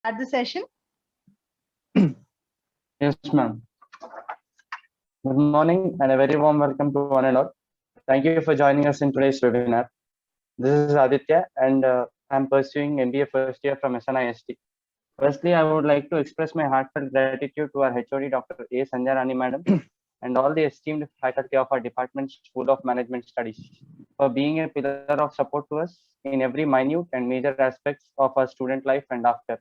At the session. Yes, ma'am. Good morning and a very warm welcome to one and all. Thank you for joining us in today's webinar. This is Aditya and I'm pursuing MBA first year from SNIST. Firstly, I would like to express my heartfelt gratitude to our HOD, Dr. A. Sanjay Madam, and all the esteemed faculty of our Department School of Management Studies for being a pillar of support to us in every minute and major aspects of our student life and after.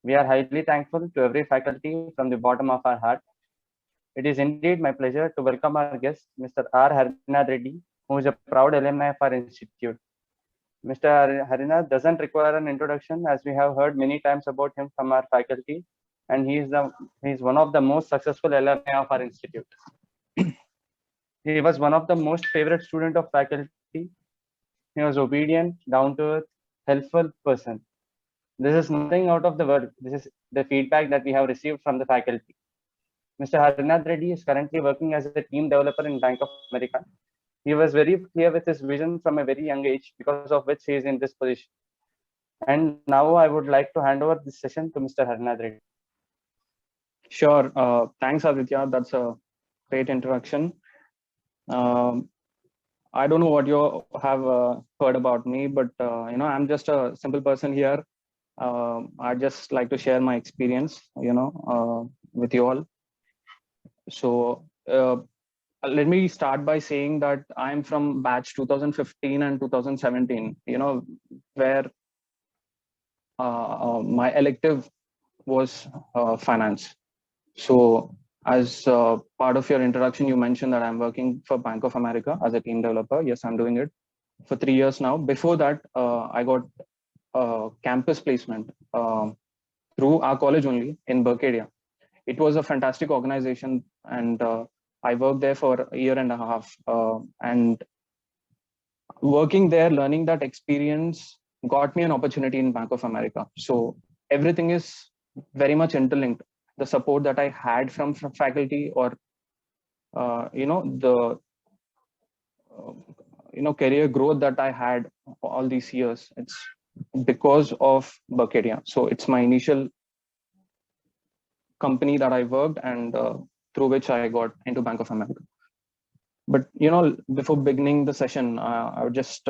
We are highly thankful to every faculty from the bottom of our heart. It is indeed my pleasure to welcome our guest, Mr. R. Harinath Reddy, who is a proud alumni of our institute. Mr. Harinath doesn't require an introduction, as we have heard many times about him from our faculty, and he is one of the most successful alumni of our institute. He was one of the most favorite student of faculty. He was obedient, down to earth, helpful person. This is nothing out of the world. This is the feedback that we have received from the faculty. Mr. Harinath Reddy is currently working as a team developer in Bank of America. He was very clear with his vision from a very young age, because of which he is in this position. And now I would like to hand over this session to Mr. Harinath Reddy. Sure. Thanks, Aditya. That's a great introduction. I don't know what you have heard about me, but I'm just a simple person here. I just like to share my experience, with you all. So let me start by saying that I'm from batch 2015 and 2017. Where my elective was finance. So as part of your introduction, you mentioned that I'm working for Bank of America as a team developer. Yes, I'm doing it for 3 years now. Before that, I got campus placement through our college only in Berkadia. It was a fantastic organization, and I worked there for a year and a half. And working there, learning that experience got me an opportunity in Bank of America. So everything is very much interlinked. The support that I had from faculty, or the career growth that I had all these years, it's because of Berkadia. So it's my initial company that I worked, and through which I got into Bank of America. But before beginning the session, I would just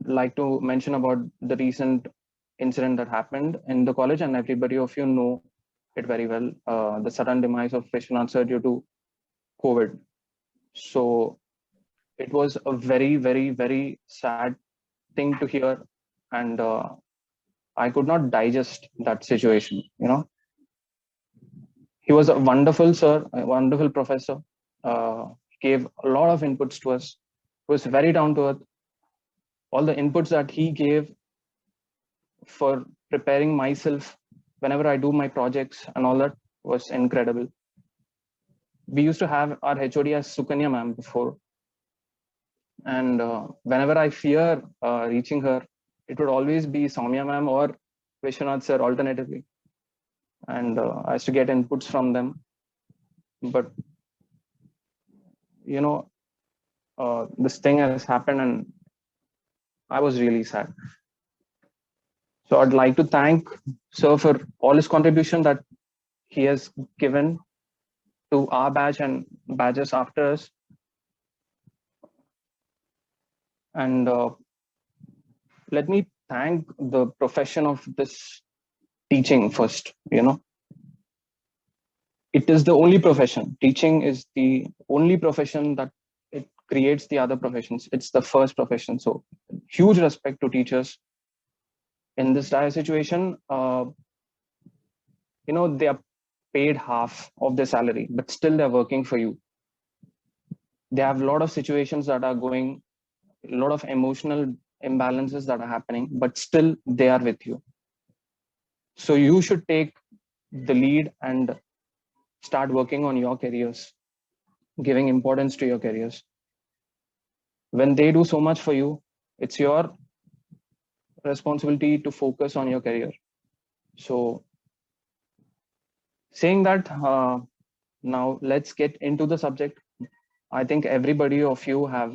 like to mention about the recent incident that happened in the college, and everybody of you know it very well, the sudden demise of Vishwanath sir due to COVID. So it was a very, very, very sad thing to hear, and I could not digest that situation. He was a wonderful sir, a wonderful professor. Gave a lot of inputs to us. Was very down to earth. All the inputs that he gave for preparing myself whenever I do my projects and all that was incredible. We used to have our HOD as Sukanya ma'am before. And whenever I fear reaching her, it would always be Soumya ma'am or Vishwanath sir alternatively. And I used to get inputs from them. But, this thing has happened, and I was really sad. So I'd like to thank sir for all his contribution that he has given to our batch and batches after us. And let me thank the profession of this teaching first. It is the only profession. Teaching is the only profession that it creates the other professions. It's the first profession. So huge respect to teachers in this dire situation. They are paid half of their salary, but still they're working for you. They have a lot of situations that are going, a lot of emotional imbalances that are happening, but still they are with you. So you should take the lead and start working on your careers, giving importance to your careers. When they do so much for you, it's your responsibility to focus on your career. So saying that, now let's get into the subject. I think everybody of you have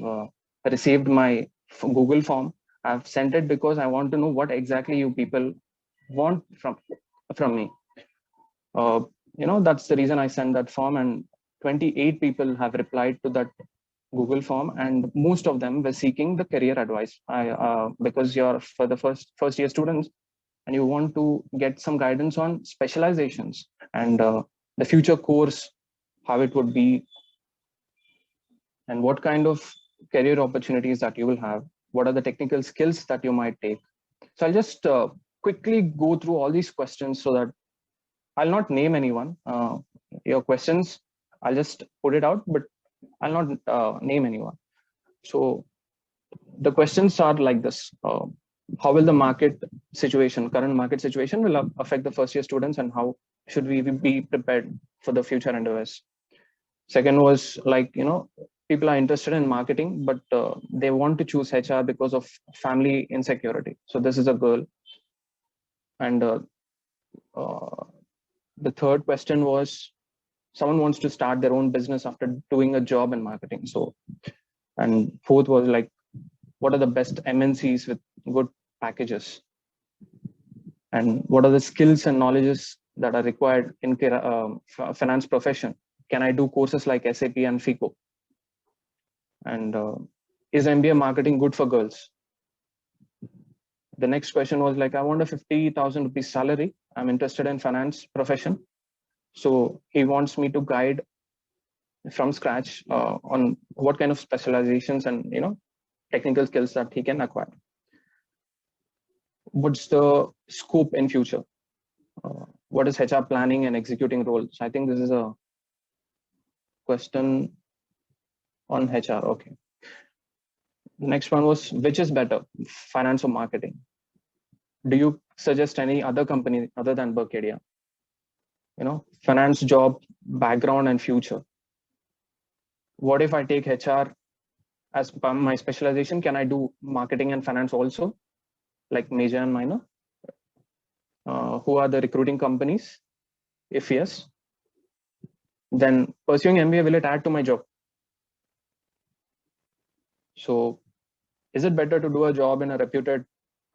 received my Google form. I've sent it because I want to know what exactly you people want from me. That's the reason I sent that form, and 28 people have replied to that Google form, and most of them were seeking the career advice. Because you're for the first year students, and you want to get some guidance on specializations and the future course, how it would be, and what kind of career opportunities that you will have. What are the technical skills that you might take? So I'll just quickly go through all these questions so that I'll not name anyone. Your questions, I'll just put it out, but I'll not name anyone. So the questions are like this. How will the current market situation will affect the first year students, and how should we be prepared for the future endeavors? Second was like, people are interested in marketing, but they want to choose HR because of family insecurity. So this is a girl. And the third question was, someone wants to start their own business after doing a job in marketing. So, and fourth was like, what are the best MNCs with good packages? And what are the skills and knowledges that are required in finance profession? Can I do courses like SAP and FICO? And is MBA marketing good for girls? The next question was like, I want a 50,000 rupees salary. I'm interested in finance profession. So he wants me to guide from scratch on what kind of specializations and technical skills that he can acquire. What's the scope in future? What is HR planning and executing roles? I think this is a question on HR. Okay. The next one was, which is better, finance or marketing? Do you suggest any other company other than Berkadia? Finance job, background and future. What if I take HR as my specialization? Can I do marketing and finance also, like major and minor? Who are the recruiting companies? If yes, then pursuing MBA, will it add to my job? So is it better to do a job in a reputed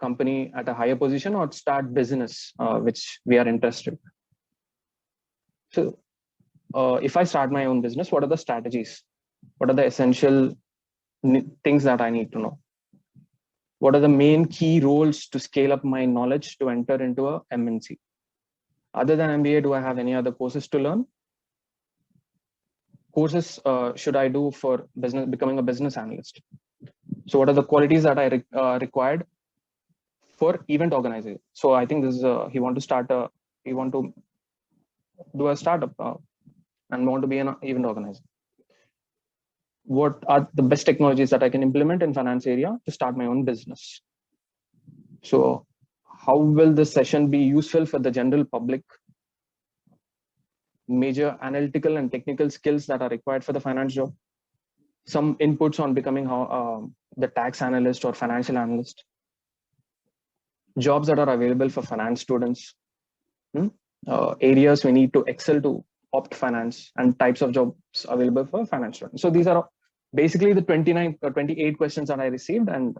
company at a higher position, or start business, which we are interested? So if I start my own business, what are the strategies? What are the essential things that I need to know? What are the main key roles to scale up my knowledge to enter into a MNC? Other than MBA, do I have any other courses to learn? Courses should I do for becoming a business analyst? So what are the qualities that I required for event organizing? So I think this is he want to do a startup and want to be an event organizer. What are the best technologies that I can implement in finance area to start my own business? So how will this session be useful for the general public? Major analytical and technical skills that are required for the finance job. Some inputs on becoming the tax analyst or financial analyst. Jobs that are available for finance students. Areas we need to excel to opt finance, and types of jobs available for finance students. So these are basically the 28 questions that I received, and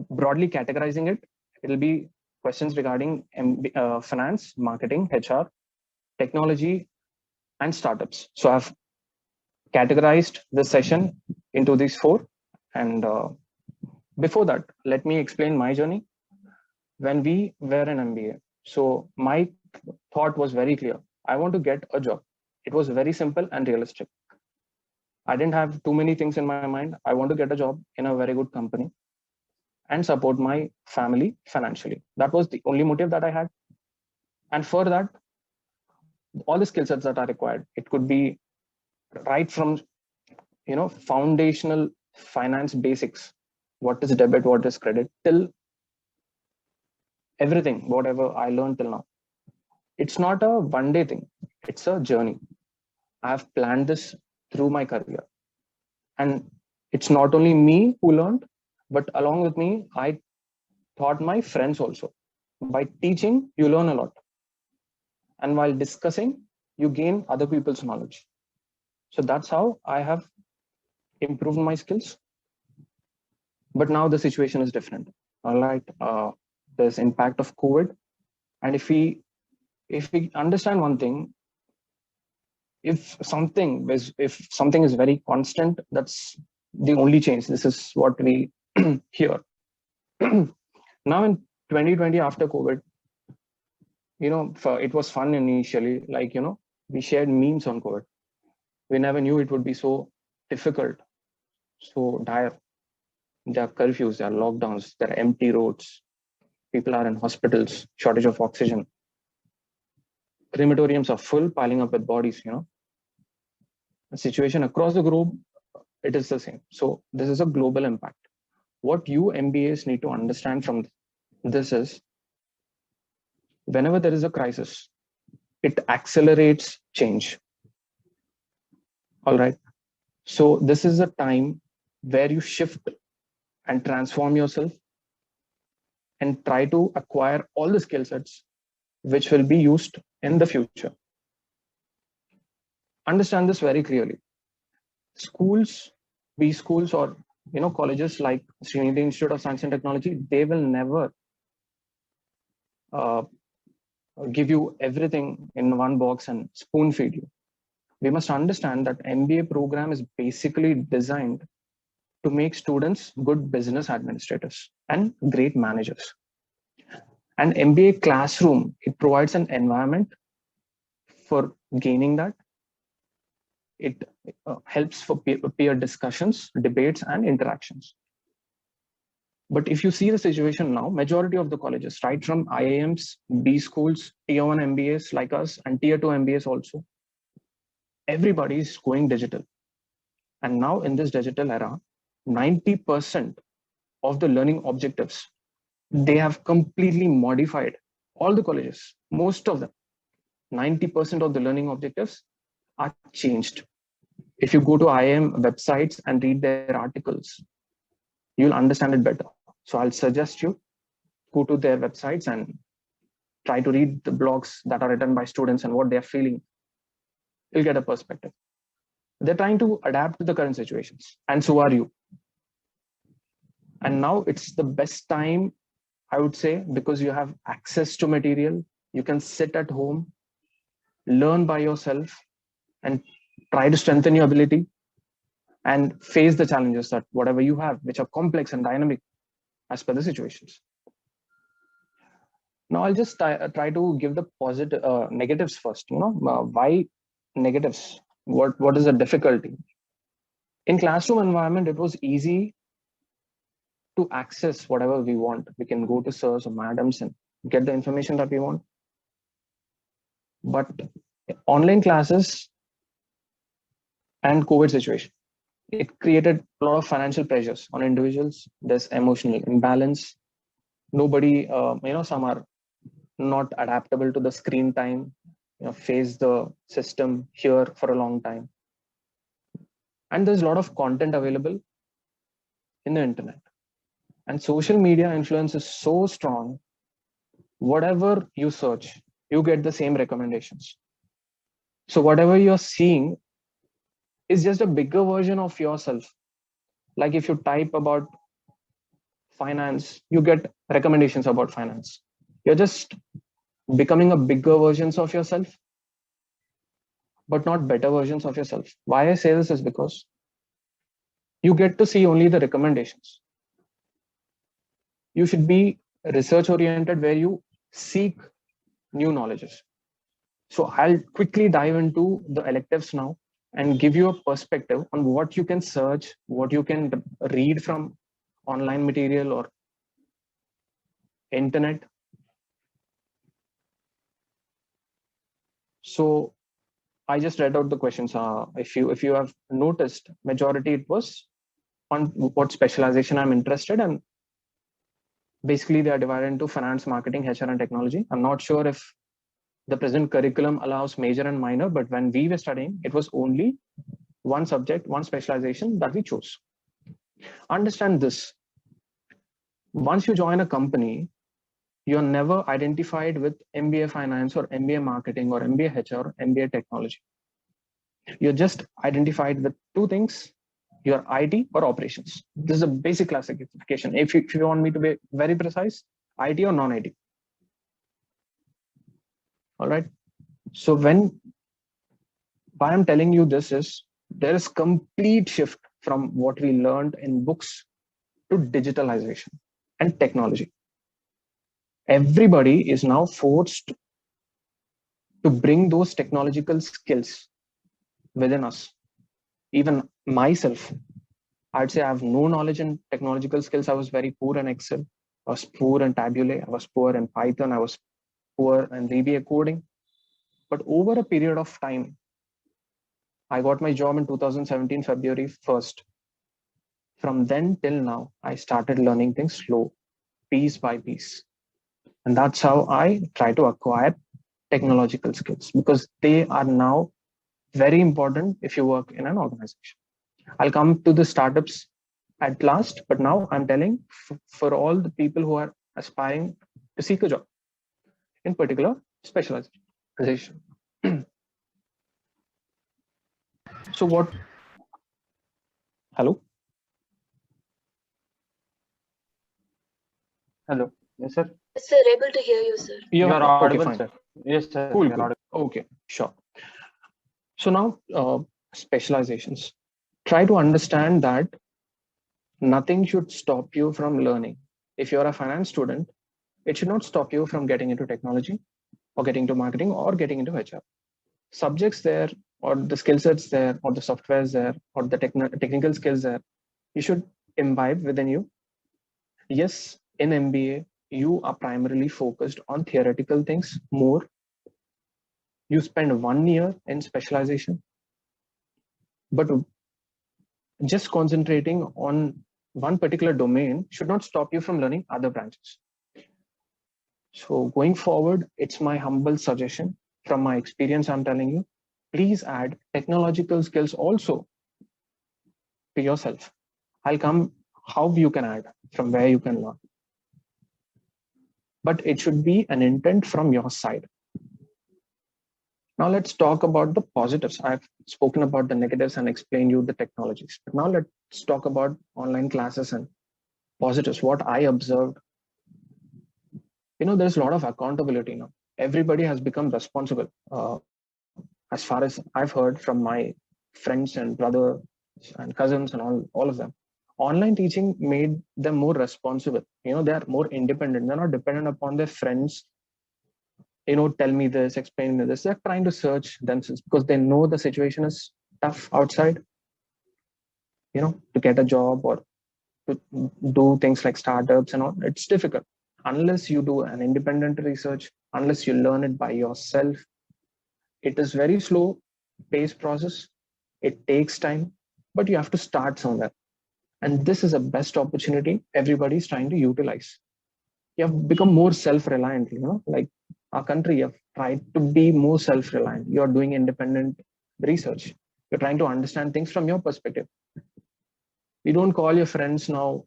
broadly categorizing it, it'll be questions regarding finance, marketing, HR, technology, and startups. So I've categorized the session into these four. And before that, let me explain my journey when we were in MBA. So my thought was very clear. I want to get a job. It was very simple and realistic. I didn't have too many things in my mind. I want to get a job in a very good company and support my family financially. That was the only motive that I had. And for that, all the skill sets that are required, it could be right from foundational finance basics, what is debit, what is credit, till everything, whatever I learned till now. It's not a one-day thing, it's a journey. I have planned this through my career, and it's not only me who learned, but along with me, I taught my friends also. By teaching, you learn a lot, and while discussing, you gain other people's knowledge. So that's how I have improved my skills. But now the situation is different. All right, there's impact of COVID, And if we understand one thing, if something is very constant, that's the only change. This is what we hear. Now in 2020, after COVID, it was fun initially. Like, we shared memes on COVID. We never knew it would be so difficult, so dire. There are curfews, there are lockdowns, there are empty roads. People are in hospitals, shortage of oxygen. Crematoriums are full, piling up with bodies, The situation across the globe, it is the same. So this is a global impact. What you MBAs need to understand from this is, whenever there is a crisis, it accelerates change. All right. So this is a time where you shift and transform yourself and try to acquire all the skill sets which will be used in the future. Understand this very clearly. Schools, B schools, or colleges like Srinidhi Institute of Science and Technology, they will never give you everything in one box and spoon feed you. We must understand that MBA program is basically designed to make students good business administrators and great managers. And MBA classroom, it provides an environment for gaining that. It helps for peer discussions, debates, and interactions. But if you see the situation now, majority of the colleges, right from IIMs, B schools, tier 1 MBAs like us, and tier 2 MBAs also, everybody is going digital. And now in this digital era, 90% of the learning objectives, they have completely modified. All the colleges, most of them, 90% of the learning objectives are changed. If you go to IIM websites and read their articles, you'll understand it better. So I'll suggest you go to their websites and try to read the blogs that are written by students and what they're feeling. You'll get a perspective. They're trying to adapt to the current situations, and so are you. And now it's the best time, I would say, because you have access to material. You can sit at home, learn by yourself, and try to strengthen your ability and face the challenges that whatever you have, which are complex and dynamic as per the situations. Now I'll just try to give the positive negatives first. Why negatives? What is the difficulty? In classroom environment, it was easy to access whatever we want. We can go to sirs or madams and get the information that we want. But online classes and COVID situation, it created a lot of financial pressures on individuals. There's emotional imbalance. Nobody, some are not adaptable to the screen time, face the system here for a long time. And there's a lot of content available in the internet. And social media influence is so strong. Whatever you search, you get the same recommendations. So whatever you're seeing is just a bigger version of yourself. Like if you type about finance, you get recommendations about finance. You're just becoming a bigger versions of yourself, but not better versions of yourself. Why I say this is because you get to see only the recommendations. You should be research oriented, where you seek new knowledges. So I'll quickly dive into the electives now and give you a perspective on what you can search, what you can read from online material or internet. So I just read out the questions. If you have noticed, majority it was on what specialization I'm interested in. Basically, they are divided into finance, marketing, HR, and technology. I'm not sure if the present curriculum allows major and minor, but when we were studying, it was only one subject, one specialization that we chose. Understand this. Once you join a company, you're never identified with MBA finance or MBA marketing or MBA HR or MBA technology. You're just identified with two things: your IT or operations. This is a basic classification. If you want me to be very precise, IT or non-IT. All right. So why I'm telling you this is there is complete shift from what we learned in books to digitalization and technology. Everybody is now forced to bring those technological skills within us. Even myself, I'd say I have no knowledge in technological skills. I was very poor in Excel. I was poor in Tabulae. I was poor in Python. I was poor in VBA coding. But over a period of time, I got my job in 2017, February 1st. From then till now, I started learning things slow, piece by piece. And that's how I try to acquire technological skills because they are now very important if you work in an organization. I'll come to the startups at last, but now I'm telling for all the people who are aspiring to seek a job, in particular specialization. So what? Hello? Hello. Yes, sir. Sir, able to hear you, sir. You are Okay, audible, fine. sir. Yes, sir. Cool, you are cool. audible. Okay, sure. So now specializations. Try to understand that nothing should stop you from learning. If you're a finance student, it should not stop you from getting into technology or getting into marketing or getting into HR. Subjects there or the skill sets there or the softwares there or the technical skills there, you should imbibe within you. Yes, in MBA, you are primarily focused on theoretical things more. You spend 1 year in specialization, but just concentrating on one particular domain should not stop you from learning other branches. So going forward, it's my humble suggestion from my experience, I'm telling you, please add technological skills also to yourself. I'll come how you can add from where you can learn. But it should be an intent from your side. Now let's talk about the positives. I've spoken about the negatives and explained you the technologies. But now let's talk about online classes and positives. What I observed, there's a lot of accountability now. Everybody has become responsible. As far as I've heard from my friends and brothers and cousins and all of them, online teaching made them more responsible. They're more independent. They're not dependent upon their friends. Tell me this, explain me this. They're trying to search themselves because they know the situation is tough outside. To get a job or to do things like startups and all, it's difficult. Unless you do an independent research, unless you learn it by yourself, it is very slow paced process. It takes time, but you have to start somewhere. And this is a best opportunity everybody's trying to utilize. You have become more self-reliant, like our country, you have tried to be more self-reliant. You're doing independent research. You're trying to understand things from your perspective. You don't call your friends now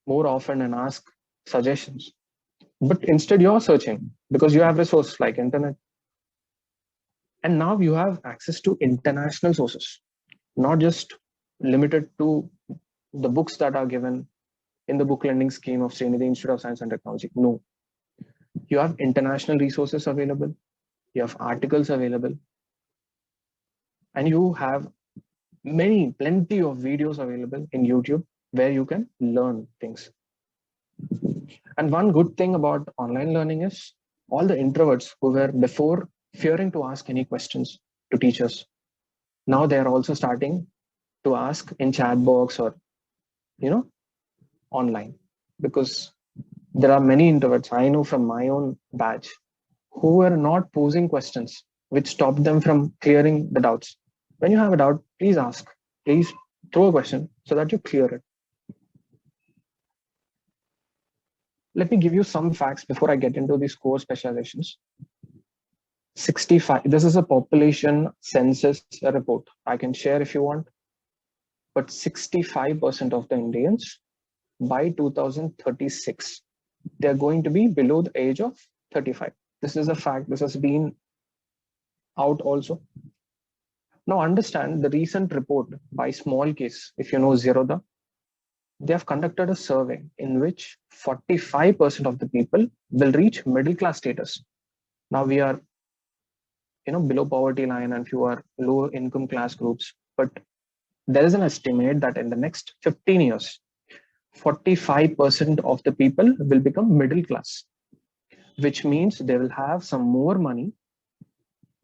more often and ask suggestions, but instead you're searching because you have resources like internet. And now you have access to international sources, not just limited to the books that are given in the book lending scheme of Srinidhi Institute of Science and Technology. No, you have international resources available, you have articles available, and you have plenty of videos available in YouTube where you can learn things. And one good thing about online learning is all the introverts who were before fearing to ask any questions to teachers, now they're also starting to ask in chat box or online, because there are many introverts I know from my own batch who were not posing questions, which stopped them from clearing the doubts. When you have a doubt, please ask, please throw a question so that you clear it. Let me give you some facts before I get into these core specializations. 65, this is a population census report. I can share if you want, but 65% of the Indians by 2036, they're going to be below the age of 35. This is a fact. This has been out also. Now understand the recent report by Small Case, if you know Zerodha, they have conducted a survey in which 45% of the people will reach middle class status. Now we are below poverty line and few are low income class groups. But there is an estimate that in the next 15 years, 45% of the people will become middle class, which means they will have some more money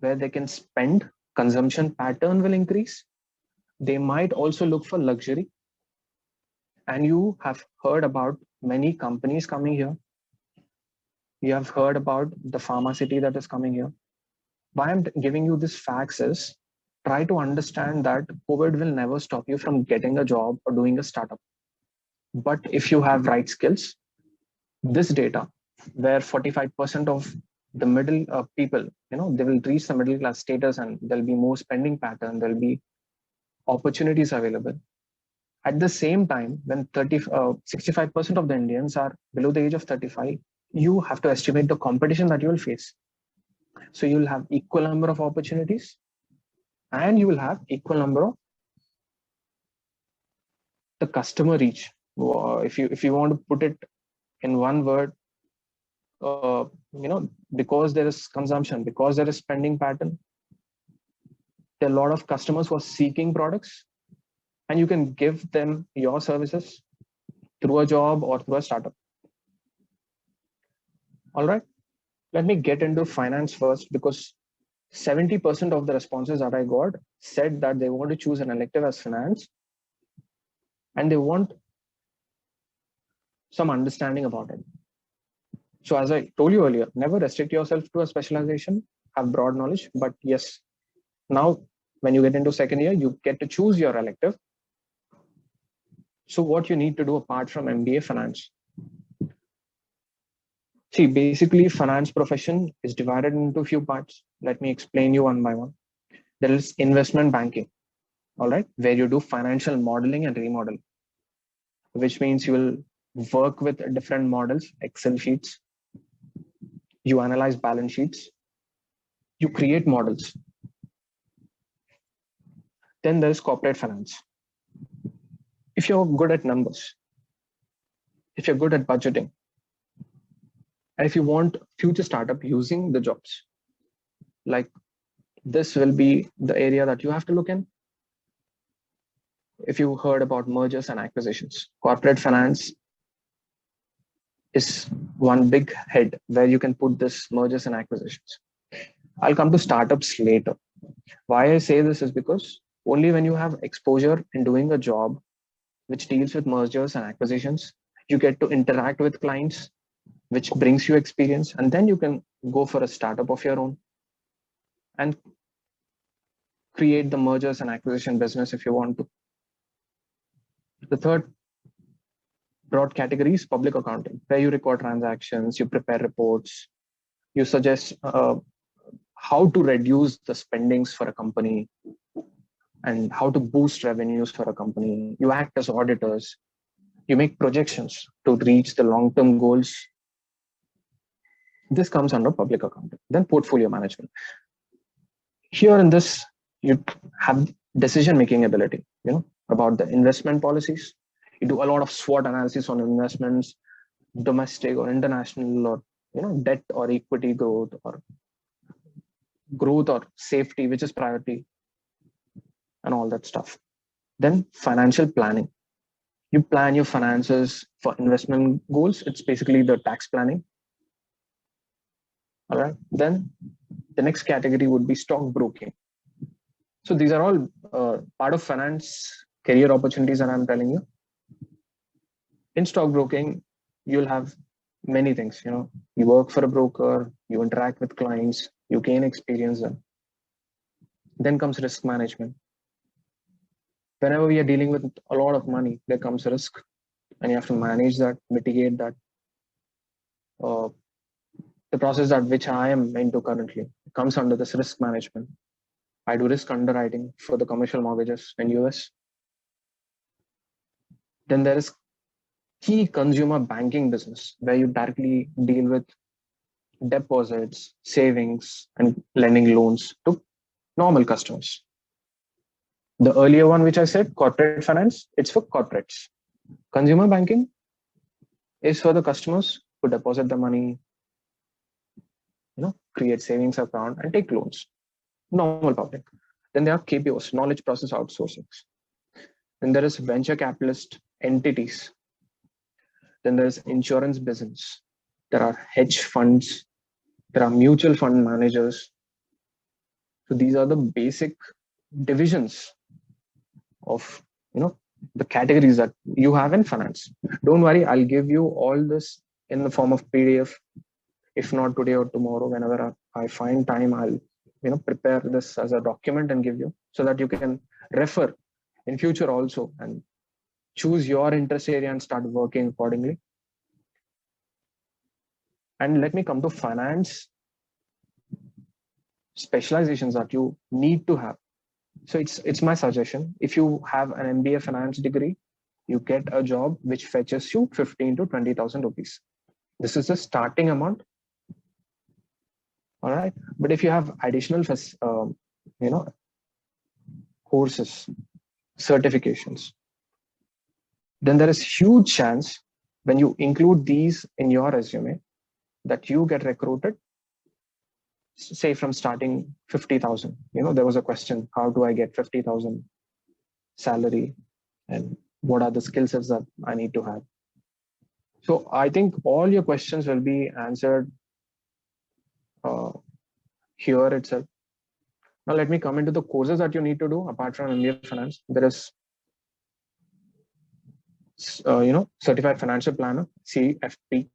where they can spend. Consumption pattern will increase. They might also look for luxury. And you have heard about many companies coming here. You have heard about the pharma city that is coming here. Why I'm giving you this facts is try to understand that COVID will never stop you from getting a job or doing a startup. But if you have right skills, this data where 45% of the middle people, they will reach the middle class status and there'll be more spending pattern, there'll be opportunities available. At the same time, when 65% of the Indians are below the age of 35, you have to estimate the competition that you will face. So you'll have equal number of opportunities and you will have equal number of the customer reach. If you want to put it in one word, because there is consumption, because there is spending pattern, there are a lot of customers who are seeking products, and you can give them your services through a job or through a startup. All right, let me get into finance first, because 70% of the responses that I got said that they want to choose an elective as finance and they want some understanding about it. So as I told you earlier, never restrict yourself to a specialization, have broad knowledge. But yes, now when you get into second year, you get to choose your elective. So what you need to do apart from MBA finance? See, basically finance profession is divided into a few parts. Let me explain you one by one. There is investment banking, all right, where you do financial modeling and remodeling, which means you will work with different models, Excel sheets. You analyze balance sheets. You create models. Then there's corporate finance. If you're good at numbers, if you're good at budgeting, and if you want future startup using the jobs, like this will be the area that you have to look in. If you heard about mergers and acquisitions, corporate finance is one big head where you can put this mergers and acquisitions. I'll come to startups later. Why I say this is because only when you have exposure in doing a job which deals with mergers and acquisitions, you get to interact with clients, which brings you experience, and then you can go for a startup of your own and create the mergers and acquisition business if you want to. The third broad category is public accounting, where you record transactions, you prepare reports, you suggest how to reduce the spendings for a company and how to boost revenues for a company. You act as auditors, you make projections to reach the long-term goals. This comes under public accounting. Then portfolio management. Here in this, you have decision-making ability, about the investment policies. You do a lot of SWOT analysis on investments, domestic or international, or debt or equity growth or safety, which is priority, and all that stuff. Then financial planning. You plan your finances for investment goals. It's basically the tax planning. All right. Then the next category would be stock broking. So these are all part of finance career opportunities that I'm telling you. In stockbroking, you'll have many things. You work for a broker, you interact with clients, you gain experience. Then comes risk management. Whenever we are dealing with a lot of money, there comes risk, and you have to manage that, mitigate that. The process that which I am into currently comes under this risk management. I do risk underwriting for the commercial mortgages in US. Then there is key consumer banking business, where you directly deal with deposits, savings, and lending loans to normal customers. The earlier one, which I said, corporate finance, it's for corporates. Consumer banking is for the customers who deposit the money, create savings account and take loans. normal public. Then there are KPOs, knowledge process outsourcing. Then there is venture capitalist entities. Then there is insurance business. There are hedge funds. There are mutual fund managers. So these are the basic divisions of, the categories that you have in finance. Don't worry, I'll give you all this in the form of PDF. If not today or tomorrow, whenever I find time, I'll prepare this as a document and give you, so that you can refer in future also and choose your interest area and start working accordingly. And let me come to finance specializations that you need to have. So it's my suggestion. If you have an MBA finance degree, you get a job which fetches you 15 to 20,000 rupees. This is the starting amount. All right. But if you have additional, courses, certifications, then there is huge chance when you include these in your resume that you get recruited, say from starting 50,000. There was a question, how do I get 50,000 salary and what are the skill sets that I need to have? So I think all your questions will be answered here itself. Now let me come into the courses that you need to do apart from MBA Finance. There is, Certified Financial Planner, CFP.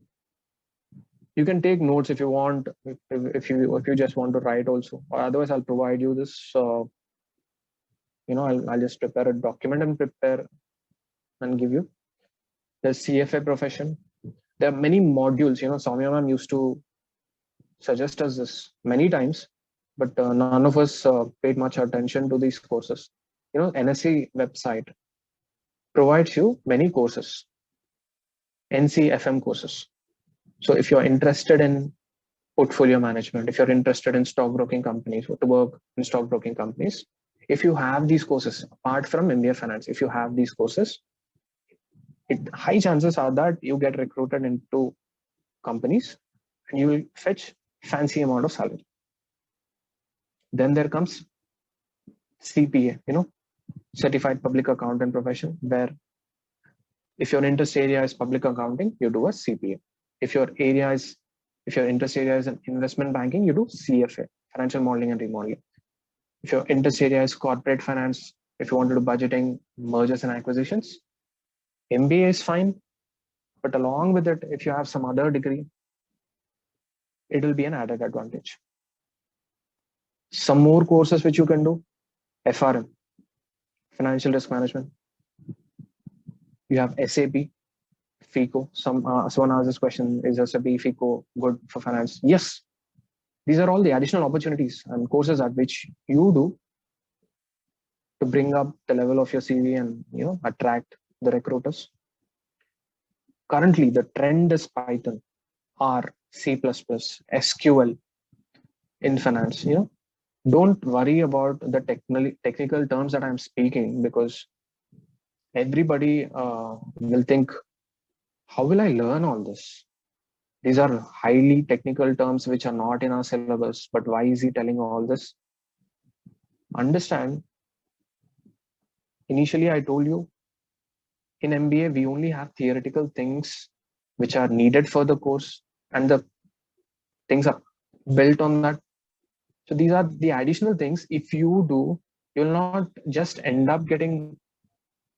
You can take notes if you want, if you just want to write also, or otherwise I'll provide you this. I'll just prepare a document and give you. There's CFA profession. There are many modules. Soumya ma'am used to suggest us this many times, but none of us paid much attention to these courses. NSE website provides you many courses, NCFM courses. So if you're interested in portfolio management, if you're interested in stockbroking companies, or to work in stockbroking companies, if you have these courses, apart from MBA Finance, if you have these courses, high chances are that you get recruited into companies and you will fetch fancy amount of salary. Then there comes CPA, Certified Public Accountant profession, where if your interest area is public accounting, you do a CPA. If your interest area is in investment banking, you do CFA, financial modeling and remodeling. If your interest area is corporate finance, if you want to do budgeting, mergers and acquisitions, MBA is fine. But along with it, if you have some other degree, it will be an added advantage. Some more courses which you can do: FRM, Financial Risk Management. You have SAP, FICO. Someone asked this question: is SAP, FICO good for finance? Yes. These are all the additional opportunities and courses at which you do to bring up the level of your CV and attract the recruiters. Currently, the trend is Python, R, C++, SQL in finance. Don't worry about the technical terms that I'm speaking, because everybody will think, how will I learn all this? These are highly technical terms which are not in our syllabus, but why is he telling all this? Understand, initially I told you, in MBA, we only have theoretical things which are needed for the course, and the things are built on that. So these are the additional things. If you do, you'll not just end up getting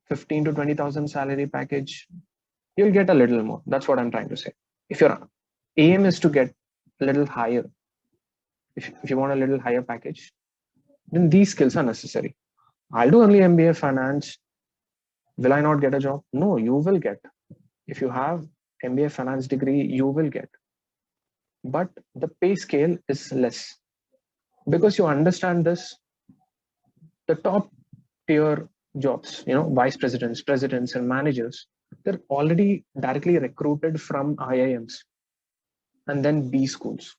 15 to 20,000 salary package. You'll get a little more. That's what I'm trying to say. If your aim is to get a little higher, if you want a little higher package, then these skills are necessary. I'll do only MBA Finance. Will I not get a job? No, you will get. If you have MBA Finance degree, you will get. But the pay scale is less. Because you understand this, the top tier jobs, vice presidents, presidents, and managers, they're already directly recruited from IIMs and then B schools.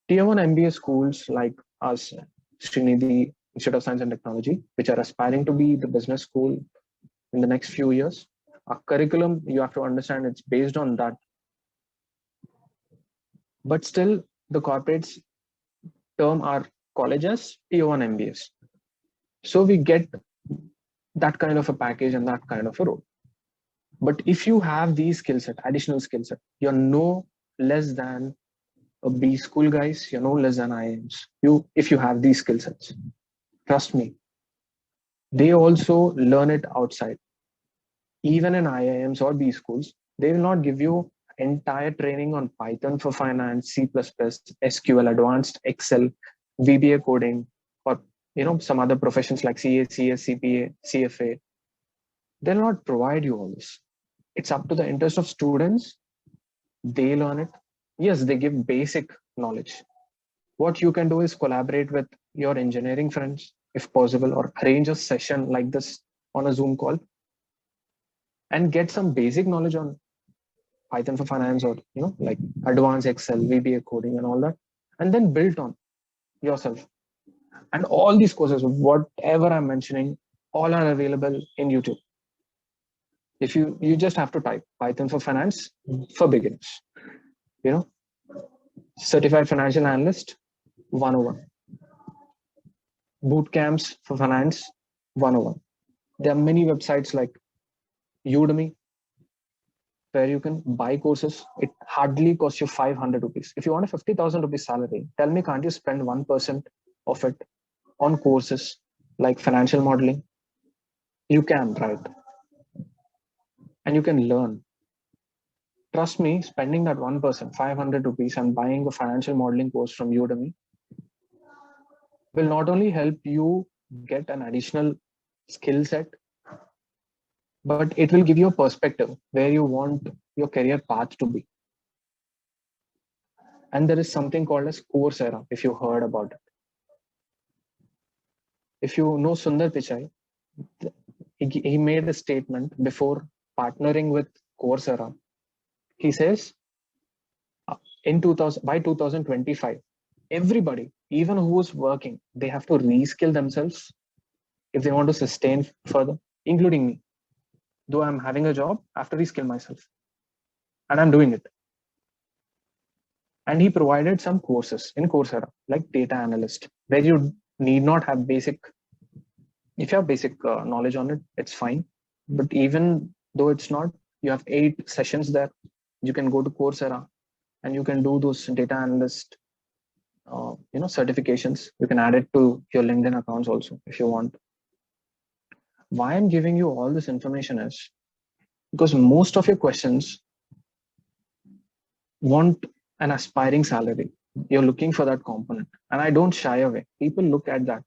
Tier 1 MBA schools like us, Srinidhi Institute of Science and Technology, which are aspiring to be the business school in the next few years, our curriculum, you have to understand, it's based on that. But still, the corporates term our colleges, tier 1 MBAs. So we get that kind of a package and that kind of a role. But if you have these skill set, additional skill set, you're no less than a B school guys, you're no less than IIMs. If you have these skill sets, trust me, they also learn it outside. Even in IIMs or B schools, they will not give you entire training on Python for finance, C++, SQL, advanced Excel, VBA coding, or some other professions like CA, CS, CPA, CFA. They'll not provide you all this. It's up to the interest of students. They learn it. Yes, they give basic knowledge. What you can do is collaborate with your engineering friends, if possible, or arrange a session like this on a Zoom call and get some basic knowledge on Python for finance or like advanced Excel, VBA coding and all that, and then build on yourself. And all these courses, whatever I'm mentioning, all are available in YouTube. If you just have to type Python for finance for beginners, certified financial analyst 101, boot camps for finance 101. There are many websites like Udemy where you can buy courses. It hardly costs you 500 rupees. If you want a 50,000 rupees salary, tell me, can't you spend 1% of it on courses like financial modeling? You can, right? And you can learn. Trust me, spending that 1%, 500 rupees and buying a financial modeling course from Udemy will not only help you get an additional skill set, but it will give you a perspective where you want your career path to be. And there is something called as Coursera, if you heard about it. If you know Sundar Pichai, he made a statement before partnering with Coursera. He says, by 2025, everybody, even who is working, they have to reskill themselves if they want to sustain further, including me. Though I'm having a job, I have to reskill myself. And I'm doing it. And he provided some courses in Coursera, like data analyst, where you need not have basic. If you have basic knowledge on it, it's fine. But even though it's not, you have 8 sessions there. You can go to Coursera and you can do those data analyst certifications. You can add it to your LinkedIn accounts also if you want. Why I'm giving you all this information is because most of your questions want an aspiring salary. You're looking for that component, and I don't shy away. People look at that.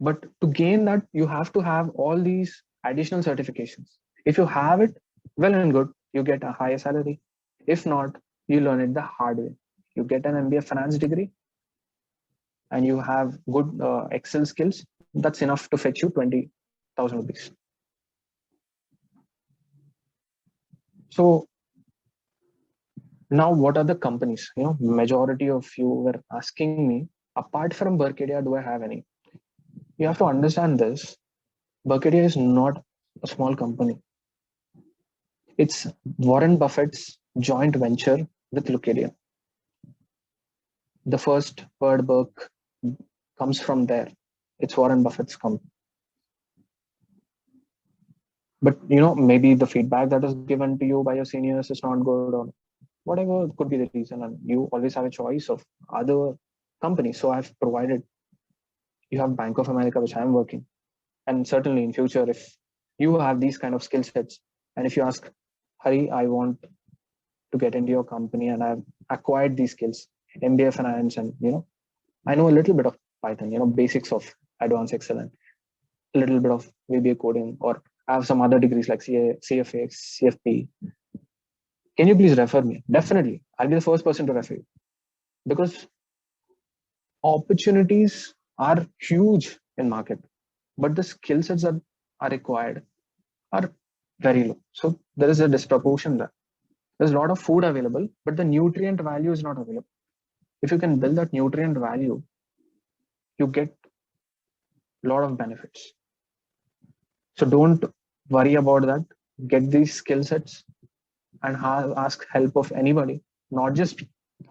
But to gain that, you have to have all these additional certifications. If you have it, well and good, you get a higher salary. If not, you learn it the hard way. You get an MBA finance degree and you have good Excel skills. That's enough to fetch you 20,000 rupees. So now what are the companies? Majority of you were asking me, apart from Berkadia, do I have any? You have to understand this. Berkadia is not a small company. It's Warren Buffett's joint venture with Leucadia. The first word Berk comes from there. It's Warren Buffett's company. But maybe the feedback that is given to you by your seniors is not good, or whatever could be the reason, and you always have a choice of other companies. So I've provided. You have Bank of America, which I'm working, and certainly in future, if you have these kind of skill sets, and if you ask, Hari, I want to get into your company, and I've acquired these skills, MBA finance, and I know a little bit of Python, basics of advanced Excel, and a little bit of VBA coding, or I have some other degrees like CFA, CFP. Can you please refer me? Definitely, I'll be the first person to refer you, because opportunities are huge in market, but the skill sets that are required are very low. So there is a disproportion there. There's a lot of food available, but the nutrient value is not available. If you can build that nutrient value, you get a lot of benefits. So don't worry about that. Get these skill sets and ask help of anybody, not just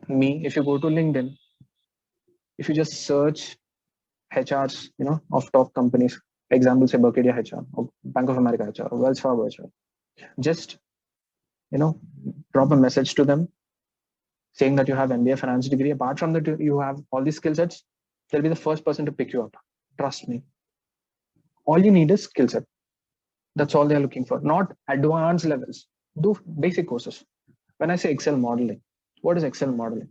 me. If you go to LinkedIn, if you just search HRs, of top companies, example, say Berkadia HR, or Bank of America HR, or Wells Fargo HR, just, drop a message to them saying that you have MBA finance degree. Apart from that, you have all these skill sets, they'll be the first person to pick you up. Trust me. All you need is skill set. That's all they're looking for, not advanced levels. Do basic courses. When I say Excel modeling, what is Excel modeling?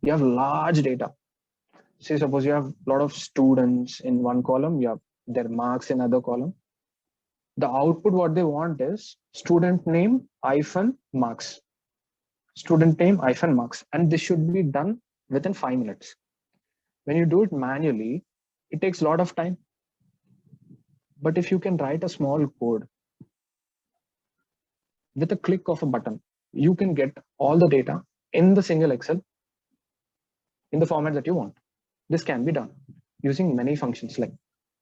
You have large data. Say, suppose you have a lot of students in one column, you have their marks in other column. The output, what they want is student name hyphen marks. Student name hyphen marks. And this should be done within 5 minutes. When you do it manually, it takes a lot of time. But if you can write a small code with a click of a button, you can get all the data in the single Excel in the format that you want. This can be done using many functions like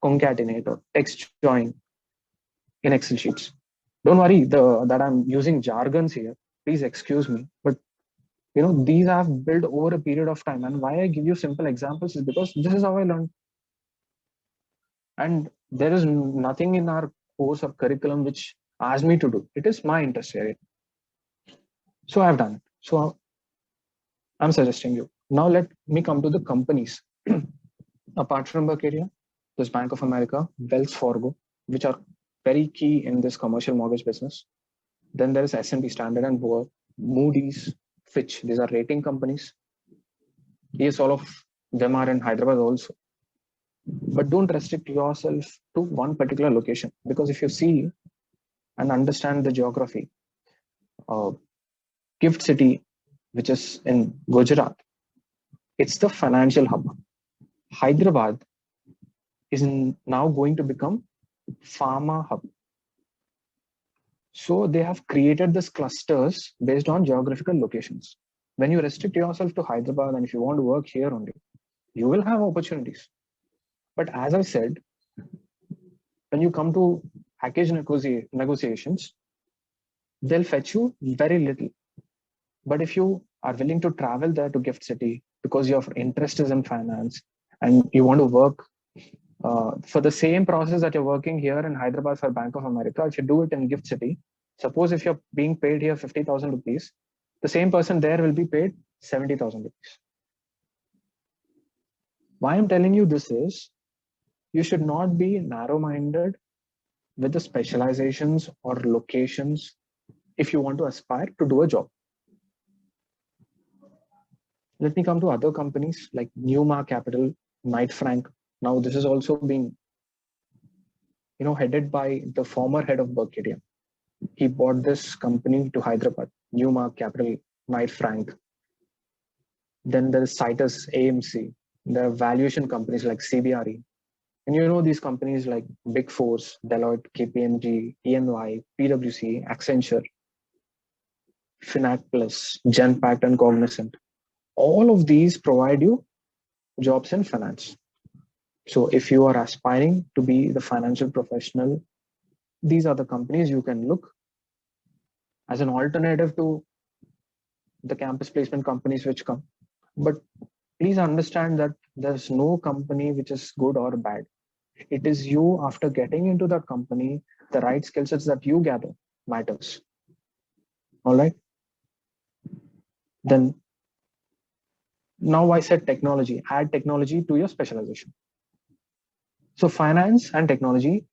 concatenate or text join in Excel sheets. Don't worry that I'm using jargons here. Please excuse me. But these I have built over a period of time. And why I give you simple examples is because this is how I learned. And there is nothing in our course or curriculum which asks me to do. It is my interest area. So I've done it. So I'm suggesting you. Now let me come to the companies. Apart from Berkadia, there's Bank of America, Wells Fargo, which are very key in this commercial mortgage business. Then there is S&P, Standard & Poor's, Moody's, Fitch. These are rating companies. Yes, all of them are in Hyderabad also. But don't restrict yourself to one particular location, because if you see and understand the geography, Gift City, which is in Gujarat, it's the financial hub. Hyderabad is now going to become pharma hub. So they have created these clusters based on geographical locations. When you restrict yourself to Hyderabad and if you want to work here only, you will have opportunities. But as I said, when you come to package negotiations, they'll fetch you very little. But if you are willing to travel there to Gift City because your interest is in finance and you want to work for the same process that you're working here in Hyderabad for Bank of America, if you do it in Gift City, suppose if you're being paid here 50,000 rupees, the same person there will be paid 70,000 rupees. Why I'm telling you this is, you should not be narrow-minded with the specializations or locations if you want to aspire to do a job. Let me come to other companies like Newmark Capital, Knight Frank. Now this is also being, headed by the former head of Berkadia. He bought this company to Hyderabad, Newmark Capital, Knight Frank. Then there's Citus, AMC. There are valuation companies like CBRE. And these companies like Big Fours, Deloitte, KPMG, EY, PwC, Accenture, Finac Plus, Genpact, and Cognizant. All of these provide you jobs in finance. So if you are aspiring to be the financial professional, these are the companies you can look as an alternative to the campus placement companies which come. But please understand that there's no company which is good or bad. It is you, after getting into that company, the right skill sets that you gather matters. All right. Then now I said technology, add technology to your specialization. So finance and technology,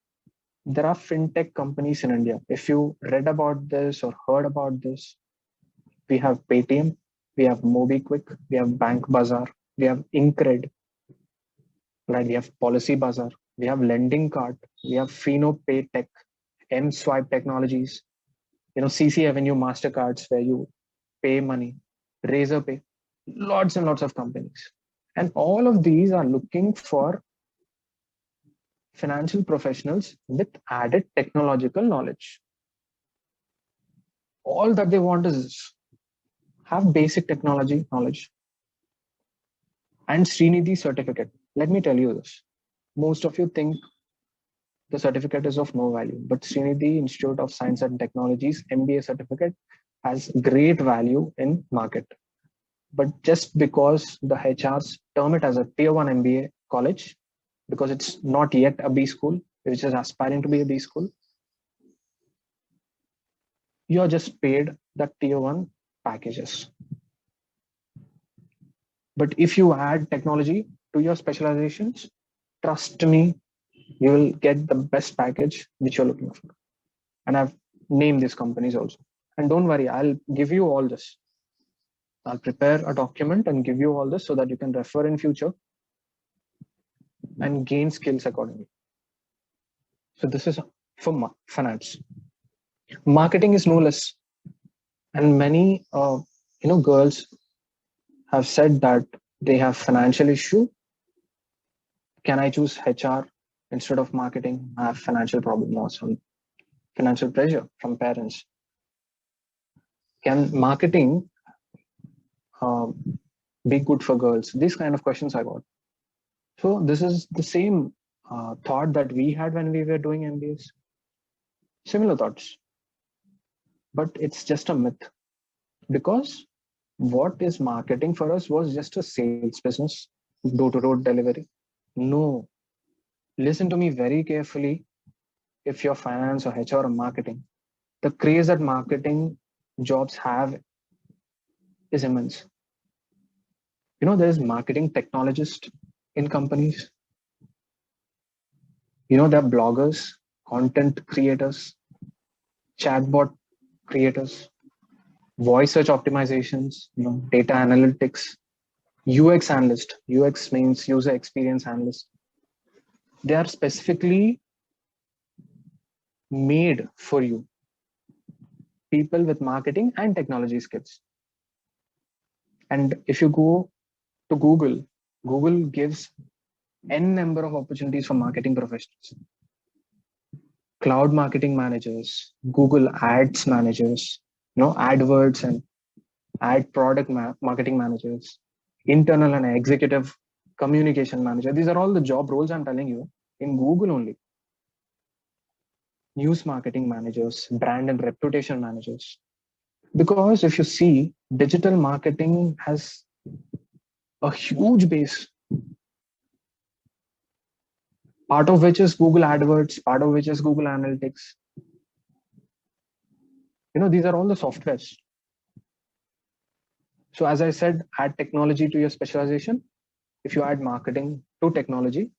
there are fintech companies in India. If you read about this or heard about this, we have Paytm, we have MobiKwik, we have Bank Bazaar, we have Incred, right? We have Policy Bazaar, we have Lending Cart, we have FinoPay Tech, M-Swipe Technologies, CC Avenue Mastercards where you pay money, Razorpay, lots and lots of companies. And all of these are looking for financial professionals with added technological knowledge. All that they want is have basic technology knowledge and Srinidhi certificate. Let me tell you this. Most of you think the certificate is of no value, but Srinidhi Institute of Science and Technologies MBA certificate has great value in market. but just because the HRs term it as a tier 1 MBA college, because it's not yet a B school, which is aspiring to be a B school, you're just paid the tier 1 packages. But if you add technology to your specializations, trust me, you will get the best package which you're looking for. And I've named these companies also. And don't worry, I'll give you all this. I'll prepare a document and give you all this so that you can refer in future and gain skills accordingly. So this is for finance. Marketing is no less. And many girls have said that they have financial issue. Can I choose HR instead of marketing? I have financial problem or some financial pressure from parents. Can marketing be good for girls? These kind of questions I got. So this is the same thought that we had when we were doing MBAs. Similar thoughts. But it's just a myth. Because what is marketing for us was just a sales business, door-to-door delivery. No. Listen to me very carefully. If you're finance or HR or marketing, the craze that marketing jobs have is immense. There's marketing technologists in companies. There are bloggers, content creators, chatbot creators, voice search optimizations, data analytics, UX analyst. UX means user experience analyst. They are specifically made for you. People with marketing and technology skills. And if you go to Google, Google gives N number of opportunities for marketing professionals. Cloud marketing managers, Google Ads managers, AdWords and ad product marketing managers, internal and executive communication manager. These are all the job roles I'm telling you in Google only. News marketing managers, brand and reputation managers. Because if you see, digital marketing has a huge base, part of which is Google AdWords, part of which is Google Analytics. These are all the softwares. So as I said, add technology to your specialization. If you add marketing to technology,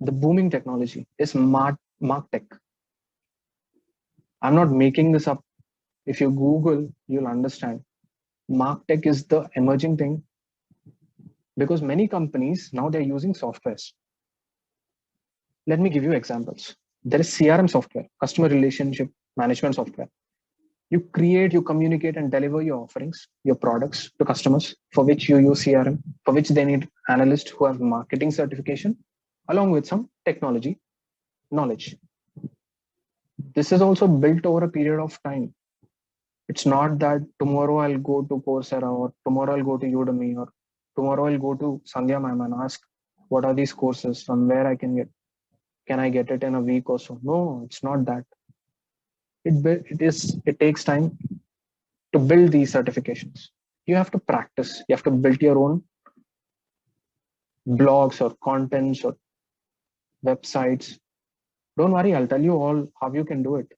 the booming technology is MarTech. I'm not making this up. If you Google, you'll understand. MarTech is the emerging thing because many companies now they're using softwares. Let me give you examples. There is CRM software, customer relationship management software. You create, you communicate and deliver your offerings, your products to customers for which you use CRM, for which they need analysts who have marketing certification, along with some technology knowledge. This is also built over a period of time. It's not that tomorrow I'll go to Coursera or tomorrow I'll go to Udemy or tomorrow I'll go to Sandhya ma'am and ask what are these courses from where I can get. Can I get it in a week or so? No, it's not that. It takes time to build these certifications. You have to practice. You have to build your own blogs or contents or websites. Don't worry, I'll tell you all how you can do it.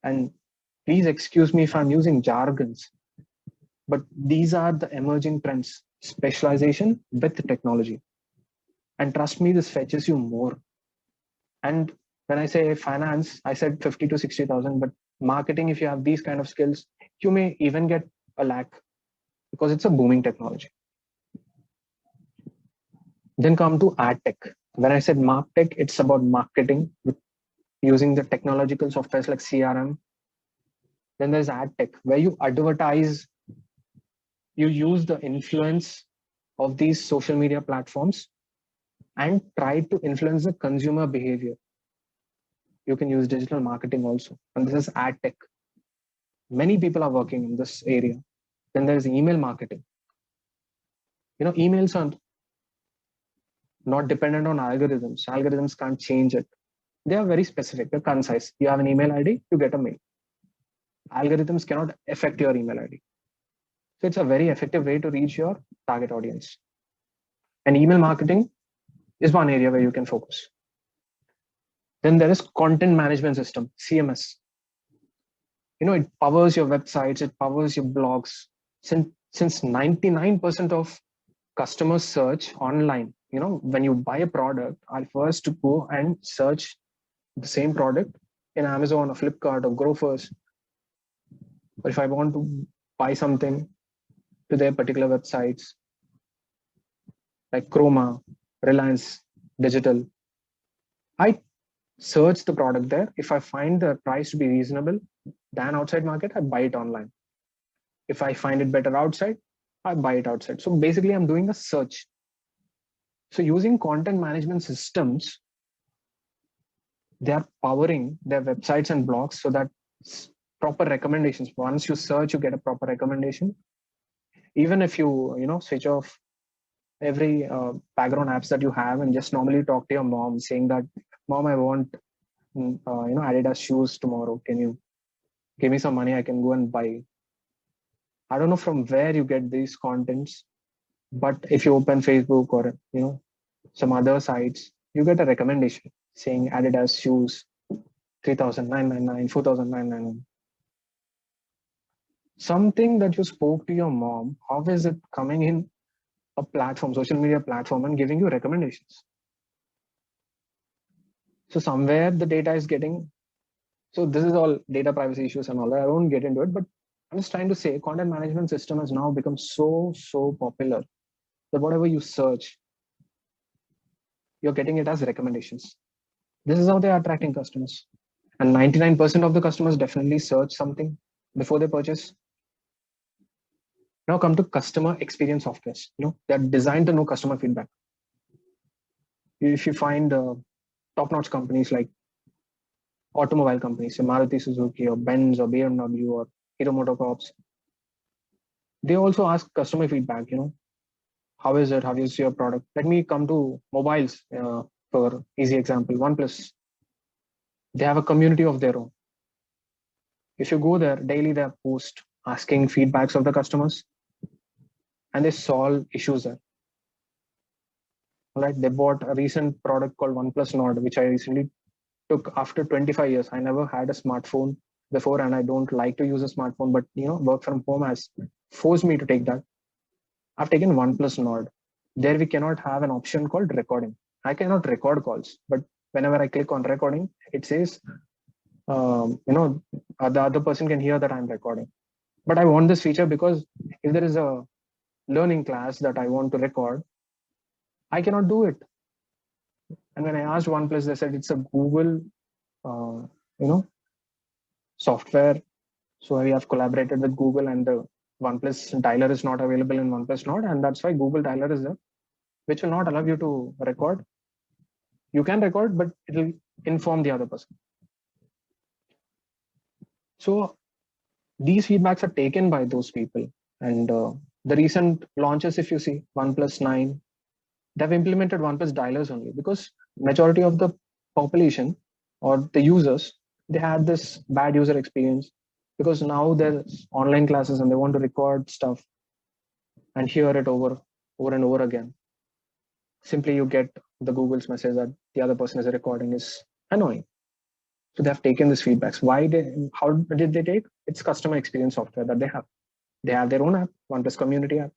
And please excuse me if I'm using jargons, but these are the emerging trends, specialization with technology. And trust me, this fetches you more. And when I say finance, I said 50 to 60,000, but marketing, if you have these kind of skills, you may even get a lakh because it's a booming technology. Then come to ad tech. When I said MarTech, it's about marketing with using the technological softwares like CRM. Then there's ad tech, where you advertise, you use the influence of these social media platforms and try to influence the consumer behavior. You can use digital marketing also. And this is ad tech. Many people are working in this area. Then there's email marketing. Emails are not dependent on algorithms. Algorithms can't change it. They are very specific, they're concise. You have an email ID, you get a mail. Algorithms cannot affect your email ID. So it's a very effective way to reach your target audience. And email marketing is one area where you can focus. Then there is content management system, CMS. It powers your websites, it powers your blogs. Since 99% of customers search online, when you buy a product, I'll first go and search the same product in Amazon or Flipkart or Grofers. Or if I want to buy something to their particular websites, like Chroma, Reliance Digital, I search the product there. If I find the price to be reasonable than outside market, I buy it online. If I find it better outside, I buy it outside. So basically, I'm doing a search. So using content management systems, they are powering their websites and blogs so that proper recommendations. Once you search, you get a proper recommendation. Even if you switch off every background apps that you have and just normally talk to your mom saying that, Mom, I want Adidas shoes tomorrow. Can you give me some money? I can go and buy. I don't know from where you get these contents, but if you open Facebook or some other sites, you get a recommendation saying Adidas shoes 3,999, 4,999. Something that you spoke to your mom, how is it coming in a platform, social media platform, and giving you recommendations? So somewhere the data is getting. So this is all data privacy issues and all that. I won't get into it, but I'm just trying to say content management system has now become so popular that whatever you search, you're getting it as recommendations. This is how they are attracting customers. And 99% of the customers definitely search something before they purchase. Now come to customer experience softwares. They're designed to know customer feedback. If you find top-notch companies like automobile companies, so Maruti Suzuki or Benz or BMW or Hero MotoCorps, they also ask customer feedback. How is it? How is your product? Let me come to mobiles for easy example. OnePlus, they have a community of their own. If you go there, daily they post asking feedbacks of the customers, and they solve issues there. Right? They bought a recent product called OnePlus Nord, which I recently took after 25 years. I never had a smartphone before, and I don't like to use a smartphone, but work from home has forced me to take that. I've taken OnePlus Nord. There we cannot have an option called recording. I cannot record calls, but whenever I click on recording, it says, the other person can hear that I'm recording. But I want this feature because if there is a learning class that I want to record, I cannot do it. And when I asked OnePlus, they said it's a Google, software. So we have collaborated with Google, and the OnePlus dialer is not available in OnePlus Nord, and that's why Google dialer is there, which will not allow you to record. You can record, but it will inform the other person. So these feedbacks are taken by those people. And the recent launches, if you see, OnePlus 9, they've implemented OnePlus dialers only because majority of the population or the users, they had this bad user experience because now there's online classes and they want to record stuff and hear it over and over again. Simply you get the Google's message that the other person is recording is annoying. So they have taken this feedbacks. How did they take? It's customer experience software that they have. They have their own app, OnePlus community app.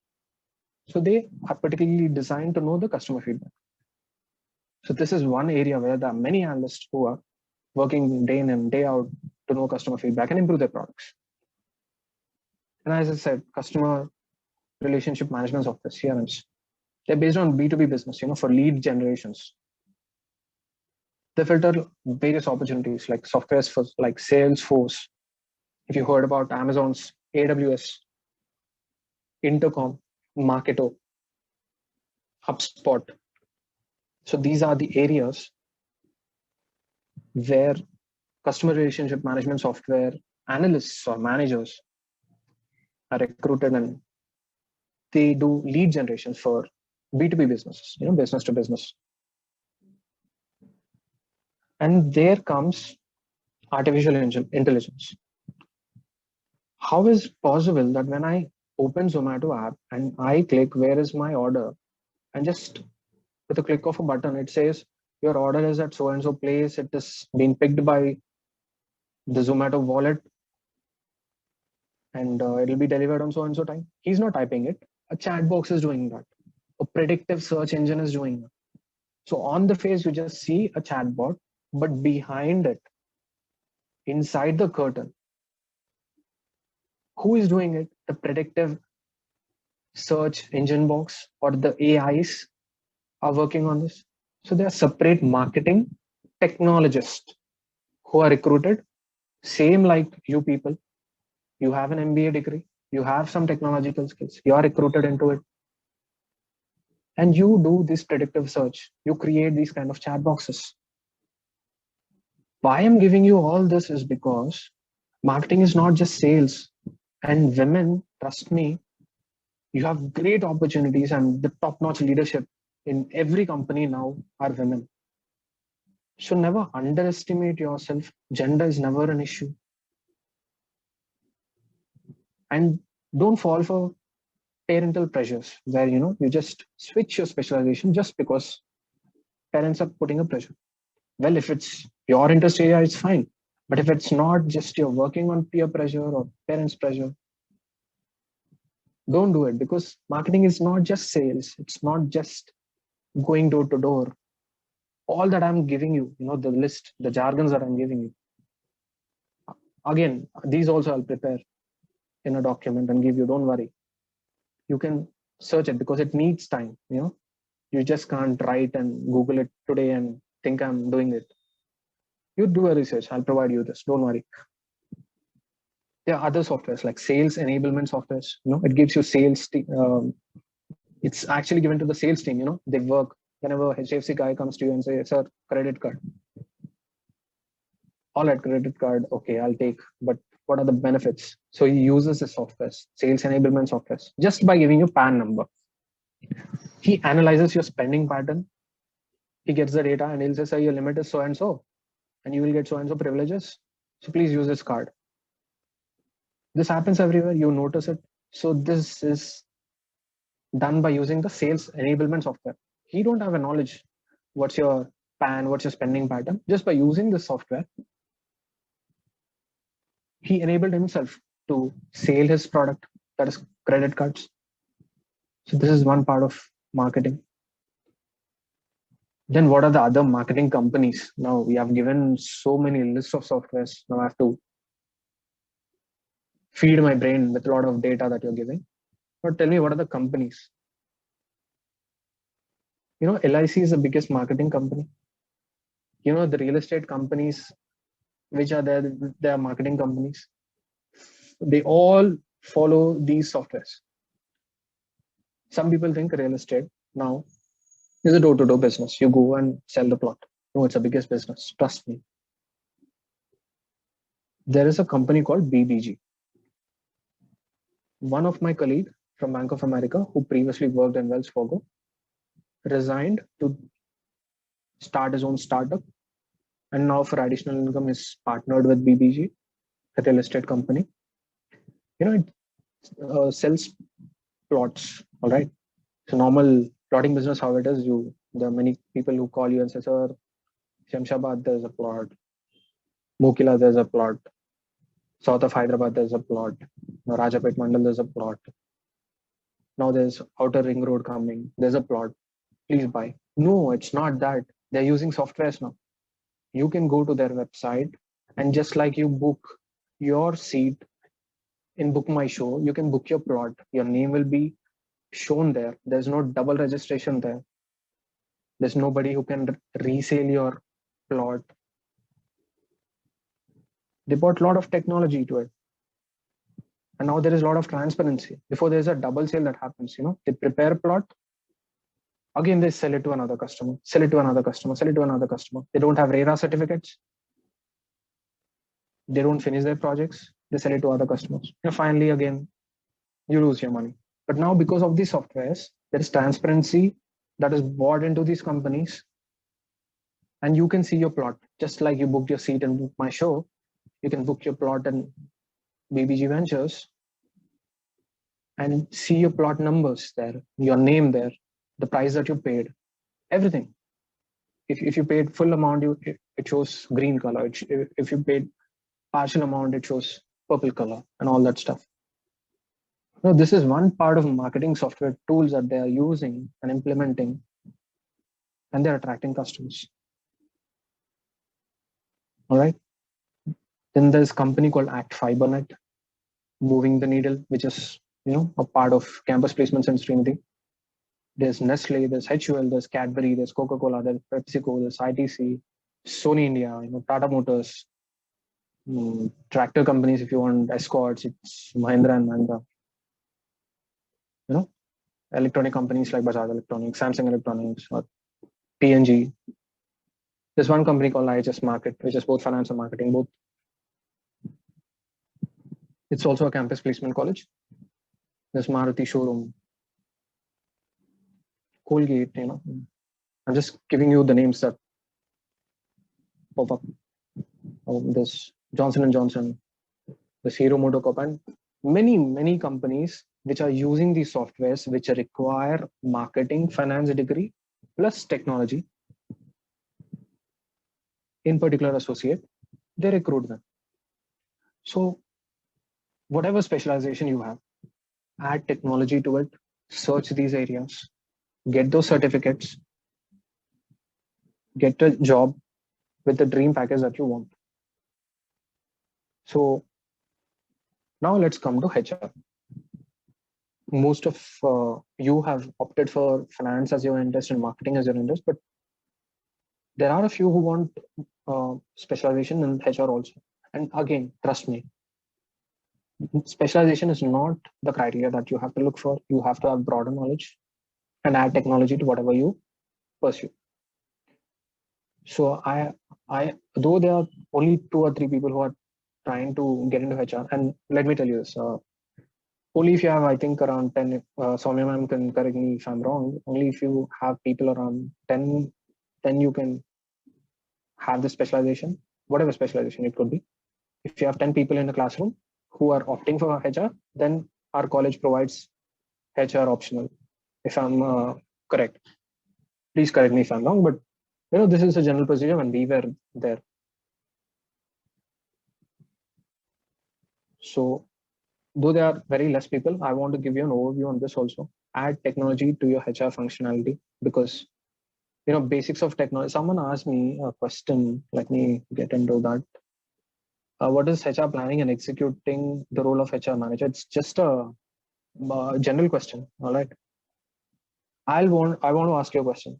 So they are particularly designed to know the customer feedback. So this is one area where there are many analysts who are working day in and day out to know customer feedback and improve their products. And as I said, customer relationship management software, CRMs, they're based on B2B business, for lead generations. They filter various opportunities like softwares for like Salesforce. If you heard about Amazon's AWS, Intercom, Marketo, HubSpot. So these are the areas where customer relationship management software analysts or managers are recruited, and they do lead generation for B2B businesses, business to business. And there comes artificial intelligence. How is it possible that when I open Zomato app and I click where is my order, and just with a click of a button, it says your order is at so and so place. It is being picked by the Zomato wallet, and it'll be delivered on so and so time. He's not typing it. A chat box is doing that. A predictive search engine is doing that. So on the face, you just see a chatbot, but behind it, inside the curtain, who is doing it? The predictive search engine box or the AIs are working on this. So there are separate marketing technologists who are recruited, same like you people. You have an MBA degree, you have some technological skills, you are recruited into it. And you do this predictive search, you create these kind of chat boxes. Why I'm giving you all this is because marketing is not just sales. And women, trust me, you have great opportunities, and the top-notch leadership in every company now are women. So never underestimate yourself. Gender is never an issue. And don't fall for parental pressures where you just switch your specialization just because parents are putting a pressure. Well, if it's your interest area, it's fine. But if it's not, just you're working on peer pressure or parents' pressure, don't do it, because marketing is not just sales. It's not just going door to door. All that I'm giving you, the list, the jargons that I'm giving you. Again, these also I'll prepare in a document and give you, don't worry. You can search it because it needs time, You just can't write and Google it today and think I'm doing it. You do a research, I'll provide you this, don't worry. There are other softwares like sales enablement softwares. It gives you sales. It's actually given to the sales team. They work whenever HFC guy comes to you and say, "Sir, credit card." All right, credit card. Okay, I'll take. But what are the benefits? So he uses the softwares, sales enablement softwares, just by giving you PAN number. He analyzes your spending pattern. He gets the data and he'll say, "Sir, your limit is so and so, and you will get so and so privileges. So please use this card." This happens everywhere. You notice it. So this is done by using the sales enablement software. He don't have a knowledge. What's your PAN? What's your spending pattern? Just by using the software, he enabled himself to sell his product, that is credit cards. So this is one part of marketing. Then what are the other marketing companies? Now we have given so many lists of softwares. Now I have to feed my brain with a lot of data that you're giving. But tell me, what are the companies? LIC is the biggest marketing company. The real estate companies, which are there, they are marketing companies. They all follow these softwares. Some people think real estate now is a door-to-door business. You go and sell the plot. No, it's the biggest business. Trust me. There is a company called BBG. One of my colleagues from Bank of America, who previously worked in Wells Fargo, resigned to start his own startup, and now for additional income is partnered with BBG, a real estate company. It sells plots. All right. So normal plotting business, how it is, there are many people who call you and say, "Sir, Shamshabad, there's a plot. Mokila, there's a plot. South of Hyderabad, there's a plot. Rajapet Mandal, there's a plot. Now there's Outer Ring Road coming. There's a plot. Please buy." No, it's not that. They're using softwares now. You can go to their website, and just like you book your seat in Book My Show, you can book your plot. Your name will be shown there. There's no double registration there. There's nobody who can resell your plot. They brought a lot of technology to it. And now there is a lot of transparency. Before there's a double sale that happens, they prepare a plot. Again, they sell it to another customer, sell it to another customer, sell it to another customer. They don't have RERA certificates. They don't finish their projects. They sell it to other customers. And finally, again, you lose your money. But now because of these softwares, there is transparency that is bought into these companies. And you can see your plot. Just like you booked your seat in Book My Show, you can book your plot in BBG Ventures. and see your plot numbers there, your name there, the price that you paid, everything. If you paid full amount, it shows green color. If you paid partial amount, it shows purple color and all that stuff. Now, this is one part of marketing software tools that they are using and implementing, and they're attracting customers. All right. Then there's a company called Act Fibernet, moving the needle, which is a part of campus placements and Srimati. There's Nestle, there's HUL, there's Cadbury, there's Coca-Cola, there's PepsiCo, there's ITC, Sony India, Tata Motors, tractor companies. If you want Escorts, it's Mahindra and Mahindra. Electronic companies like Bajaj Electronics, Samsung Electronics, or P&G. There's one company called IHS Market, which is both finance and marketing, both. It's also a campus placement college. There's Maruti showroom, Colgate, I'm just giving you the names that pop up. There's Johnson & Johnson, there's Hero MotoCorp, and many companies which are using these softwares which require marketing, finance degree, plus technology, in particular associate, they recruit them. So whatever specialization you have, add technology to it, search these areas, get those certificates, get a job with the dream package that you want. So now let's come to HR. Most of you have opted for finance as your interest and marketing as your interest, but there are a few who want specialization in HR also. And again, trust me, specialization is not the criteria that you have to look for. You have to have broader knowledge and add technology to whatever you pursue. So though there are only 2 or 3 people who are trying to get into HR, and let me tell you this, only if you have, I think, around 10, Soumya ma'am can correct me if I'm wrong, only if you have people around 10, then you can have the specialization, whatever specialization it could be. If you have 10 people in the classroom who are opting for HR, then our college provides HR optional. If I'm correct, please correct me if I'm wrong, but this is a general procedure and we were there. So though there are very less people, I want to give you an overview on this also. Add technology to your HR functionality, because basics of technology. Someone asked me a question. Let me get into that. What is HR planning and executing the role of HR manager? It's just a general question. All right. I want to ask you a question.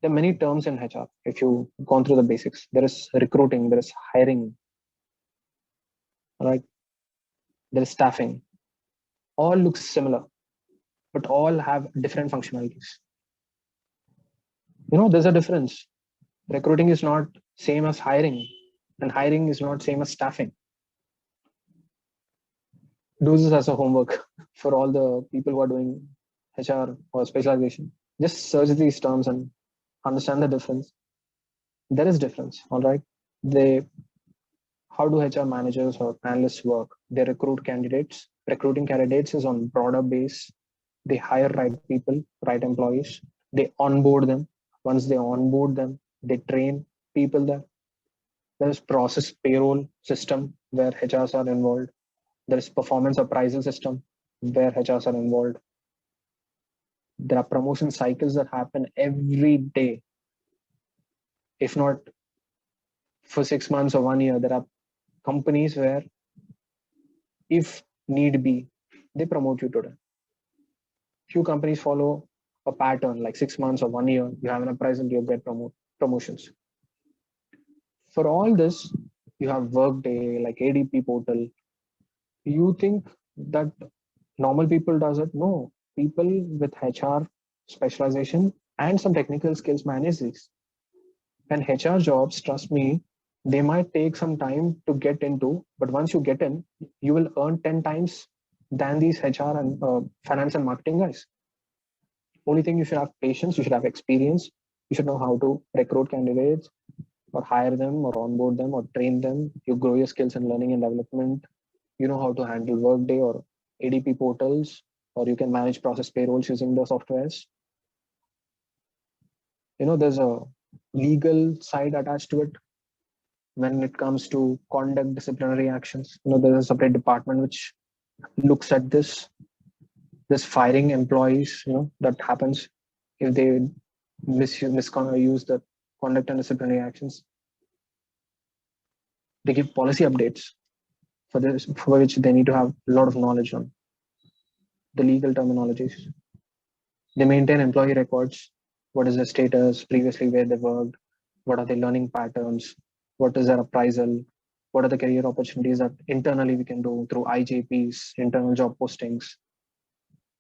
There are many terms in HR. If you've gone through the basics, there is recruiting, there is hiring. All right. There is staffing. All looks similar, but all have different functionalities. There's a difference. Recruiting is not same as hiring, and hiring is not same as staffing. Do this as a homework for all the people who are doing HR or specialization. Just search these terms and understand the difference. There is difference, all right? How do HR managers or analysts work? They recruit candidates. Recruiting candidates is on broader base. They hire right people, right employees. They onboard them. Once they onboard them, they train people there. There is process payroll system where HRs are involved. There is performance appraisal system where HRs are involved. There are promotion cycles that happen every day. If not for 6 months or 1 year, there are companies where, if need be, they promote you today. Few companies follow a pattern, like 6 months or 1 year, you have an appraisal, you get promotions. For all this, you have Workday, like ADP portal. You think that normal people does it? No, people with HR specialization and some technical skills manage these. And HR jobs, trust me, they might take some time to get into, but once you get in, you will earn 10 times than these HR and finance and marketing guys. Only thing, you should have patience, you should have experience, you should know how to recruit candidates or hire them or onboard them or train them. You grow your skills in learning and development. You know how to handle Workday or ADP portals. or you can manage process payrolls using the softwares. There's a legal side attached to it. When it comes to conduct disciplinary actions, there's a separate department which looks at this firing employees, that happens if they misuse the conduct and disciplinary actions. They give policy updates for which they need to have a lot of knowledge on the legal terminologies. They maintain employee records. What is their status, previously where they worked, what are their learning patterns, what is their appraisal, what are the career opportunities that internally we can do through IJPs, internal job postings.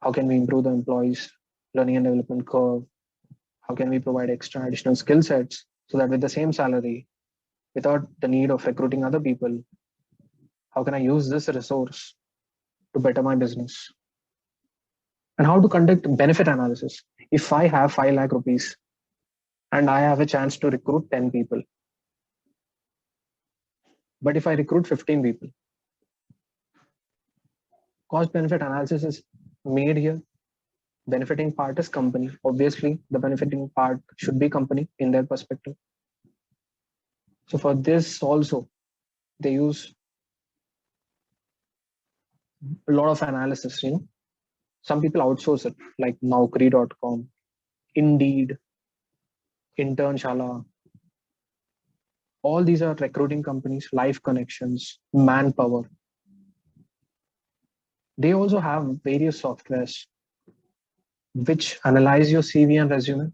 How can we improve the employees' learning and development curve? How can we provide extra additional skill sets so that with the same salary, without the need of recruiting other people, how can I use this resource to better my business? And how to conduct benefit analysis. If I have 5 lakh rupees and I have a chance to recruit 10 people, but if I recruit 15 people, cost benefit analysis is made here. Benefiting part is company. Obviously, the benefiting part should be company in their perspective. So for this also, they use a lot of analysis. Some people outsource it, like Naukri.com, Indeed, Internshala. All these are recruiting companies, Life Connections, Manpower. They also have various softwares which analyze your CV and resume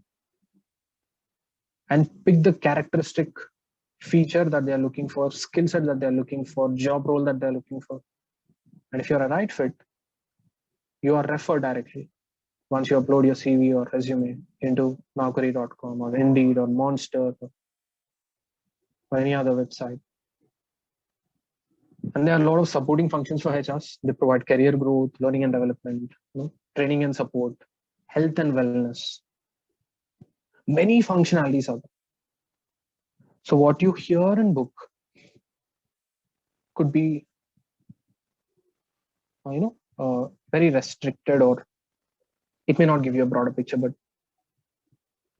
and pick the characteristic feature that they're looking for, skill set that they're looking for, job role that they're looking for. And if you're a right fit, you are referred directly once you upload your CV or resume into Naukri.com or Indeed or Monster or any other website. And there are a lot of supporting functions for HRs. They provide career growth, learning and development, training and support, health and wellness. Many functionalities are there. So what you hear in book could be, very restricted, or it may not give you a broader picture, but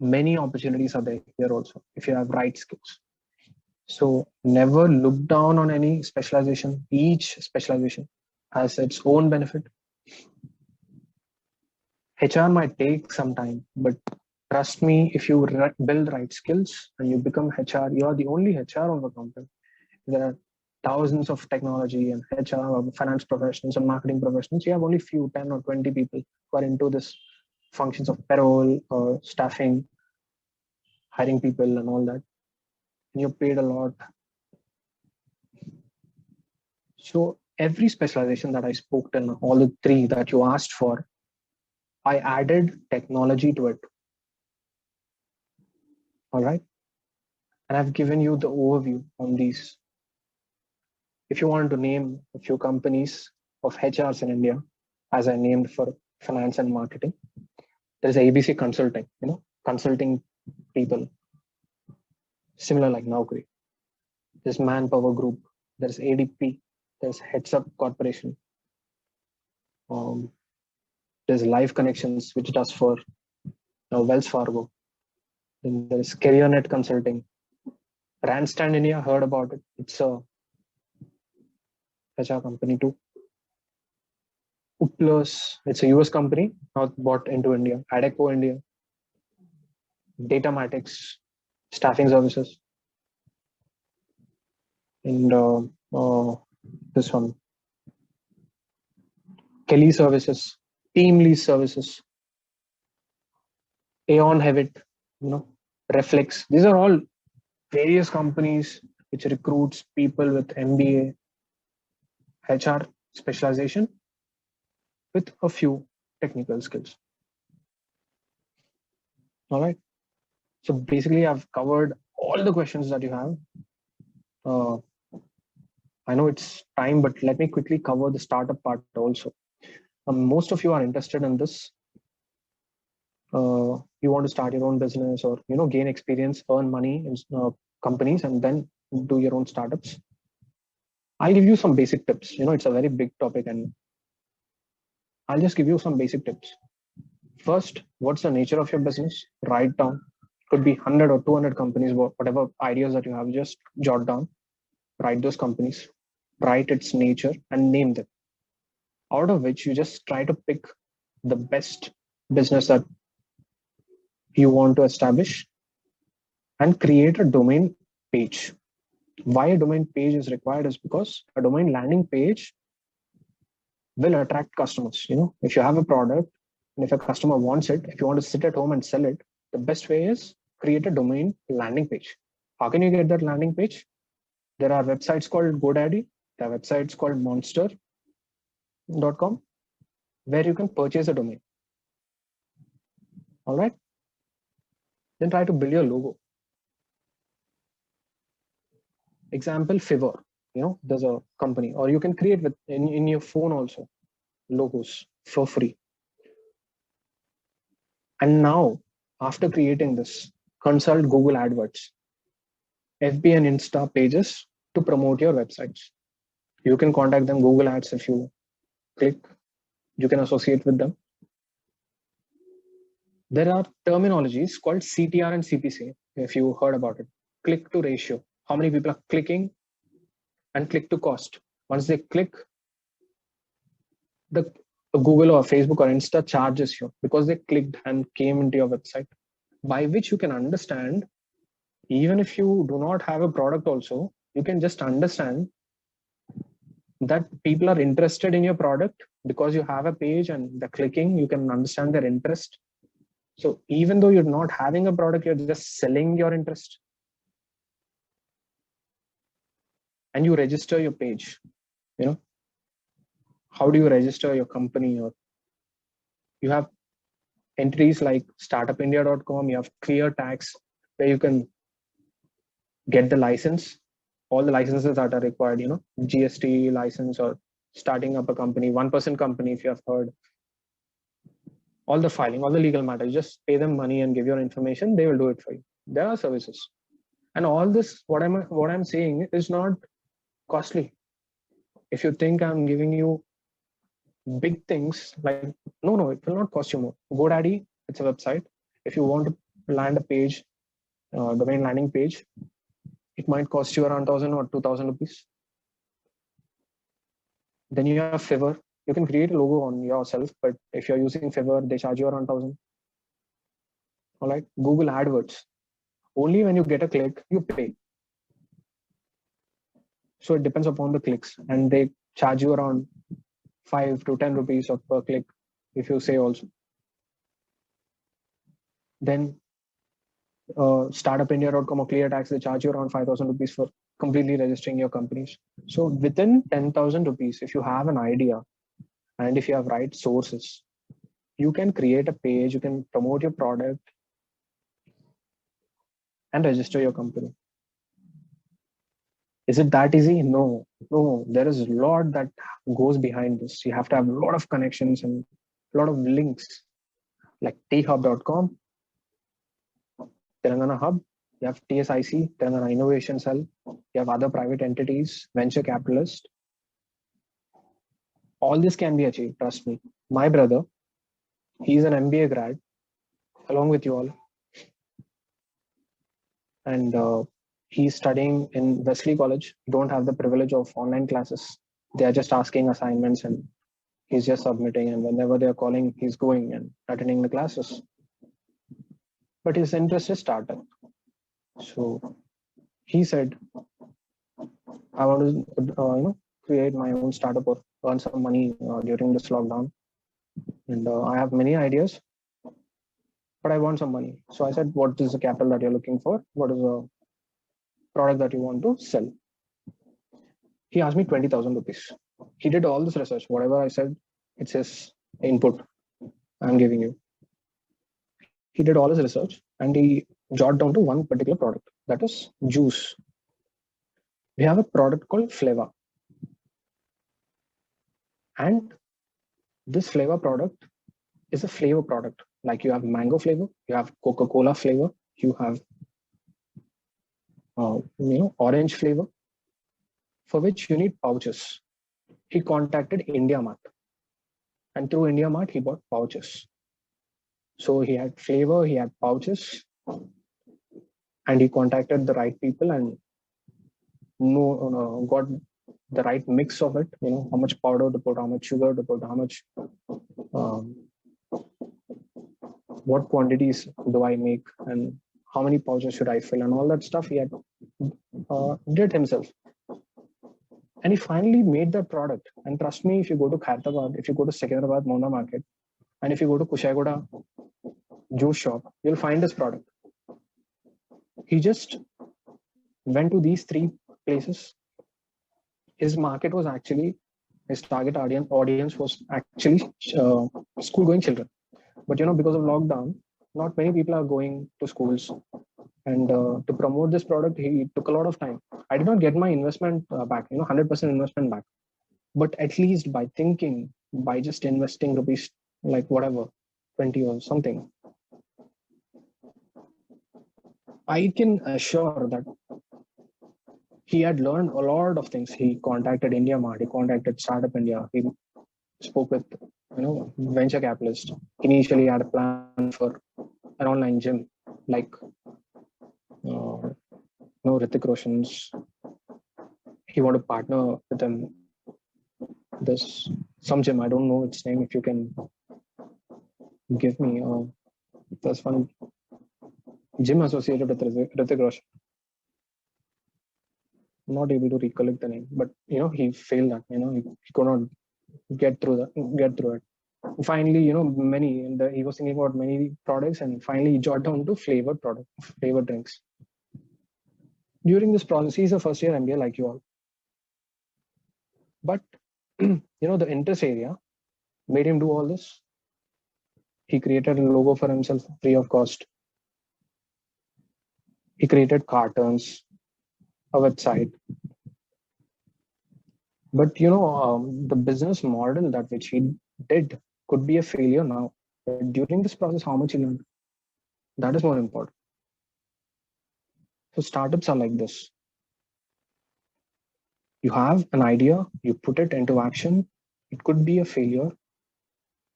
many opportunities are there here also if you have right skills. So never look down on any specialization. Each specialization has its own benefit. HR might take some time, but trust me, if you build right skills and you become HR, you are the only HR of a company. There are thousands of technology and HR or finance professionals and marketing professionals. You have only few, 10 or 20 people who are into this functions of payroll or staffing, hiring people and all that. And you're paid a lot. So every specialization that I spoke to, all the 3 that you asked for, I added technology to it. All right. And I've given you the overview on these. If you want to name a few companies of HRs in India, as I named for finance and marketing, there's ABC Consulting, consulting people, similar like Naukri. There's Manpower Group, there's ADP, there's Heads Up Corporation. There's Life Connections, which does for Wells Fargo. Then there's CareerNet Consulting. Randstad India, heard about it. It's a HR company too. Upplus, it's a US company, now bought into India. Adecco India. Datamatics, staffing services. And this one, Kelly Services, Teamly Services, Aon Hewitt, Reflex. These are all various companies which recruits people with MBA, HR specialization with a few technical skills. All right. So basically, I've covered all the questions that you have. I know it's time, but let me quickly cover the startup part also. Most of you are interested in this. You want to start your own business or gain experience, earn money in companies, and then do your own startups. I'll give you some basic tips. It's a very big topic, and I'll just give you some basic tips. First, what's the nature of your business? Write down. Could be 100 or 200 companies, whatever ideas that you have, just jot down. Write those companies, write its nature, and name them. Out of which you just try to pick the best business that you want to establish and create a domain page. Why a domain page is required is because a domain landing page will attract customers. If you have a product and if a customer wants it, if you want to sit at home and sell it, the best way is create a domain landing page. How can you get that landing page? There are websites called GoDaddy. There are websites called Monster.com where you can purchase a domain. All right. Then try to build your logo. Example, Fiverr. There's a company, or you can create with in your phone also logos for free. And now, after creating this, consult Google AdWords, FB and Insta pages to promote your websites. You can contact them, Google Ads. If you click, you can associate with them. There are terminologies called CTR and CPC, if you heard about it. Click to ratio. How many people are clicking, and click to cost. Once they click, the Google or Facebook or Insta charges you because they clicked and came into your website, by which you can understand, even if you do not have a product also, you can just understand that people are interested in your product because you have a page and the clicking, you can understand their interest. So even though you're not having a product, you're just selling your interest. And you register your page. How do you register your company? Or you have entries like startupindia.com, you have clear tax where you can get the license, all the licenses that are required, GST license, or starting up a company, 1% company, if you have heard. All the filing, all the legal matters, you just pay them money and give your information, they will do it for you. There are services. And all this, what I'm saying is not costly. If you think I'm giving you big things, like, no, it will not cost you more. GoDaddy, it's a website. If you want to land a page, domain landing page, it might cost you around 1,000 or 2,000 rupees. Then you have Fiverr. You can create a logo on yourself, but if you're using Fiverr, they charge you around 1,000. All right. Google AdWords. Only when you get a click, you pay. So it depends upon the clicks, and they charge you around 5 to 10 rupees per click, if you say also. Then startupindia.com or ClearTax, they charge you around 5,000 rupees for completely registering your companies. So within 10,000 rupees, if you have an idea and if you have right sources, you can create a page, you can promote your product and register your company. Is it that easy? No, there is a lot that goes behind this. You have to have a lot of connections and a lot of links, like thub.com, Telangana Hub, you have TSIC, Telangana Innovation Cell, you have other private entities, venture capitalists. All this can be achieved, trust me. My brother, he's an MBA grad, along with you all. And he's studying in Wesley College. Don't have the privilege of online classes. They are just asking assignments and he's just submitting. And whenever they're calling, he's going and attending the classes. But his interest is startup. So he said, I want to create my own startup or earn some money during this lockdown. And I have many ideas, but I want some money. So I said, what is the capital that you're looking for? What is the product that you want to sell? He asked me 20,000 rupees. He did all this research. Whatever I said, it's his input I'm giving you. He did all his research and he jotted down to one particular product, that is juice. We have a product called Flavor. And this flavor product is a flavor product. Like you have mango flavor, you have Coca-Cola flavor, you have orange flavor, for which you need pouches. He contacted IndiaMart. And through India Mart, he bought pouches. So he had flavor, he had pouches, and he contacted the right people and got the right mix of it. How much powder to put, how much sugar to put, how much, what quantities do I make, and how many pouches should I fill, and all that stuff he had did himself. And he finally made that product. And trust me, if you go to Khairtabad, if you go to Secunderabad Mona Market, and if you go to Kushagoda juice shop, you'll find this product. He just went to these 3 places. His market was actually, his target audience was actually school-going children. But because of lockdown, not many people are going to schools. And to promote this product, he took a lot of time. I did not get my investment back, 100% investment back. But at least by thinking, by just investing rupees, like whatever, 20 or something, I can assure that he had learned a lot of things. He contacted India Mart, he contacted Startup India, he spoke with venture capitalists. Initially had a plan for an online gym, like Hrithik Roshan's. He wanted to partner with him. There's some gym, I don't know its name. If you can give me, there's one gym associated with Hrithik Roshan. Not able to recollect the name, but he failed that. He could not get through it. Finally, he was thinking about many products, and finally he jotted down to flavored drinks. During this process, he's a first year MBA like you all. But the interest area made him do all this. He created a logo for himself free of cost. He created cartons, a website. But the business model that which he did could be a failure now. But during this process, how much he learned, that is more important. So startups are like this. You have an idea, you put it into action. It could be a failure,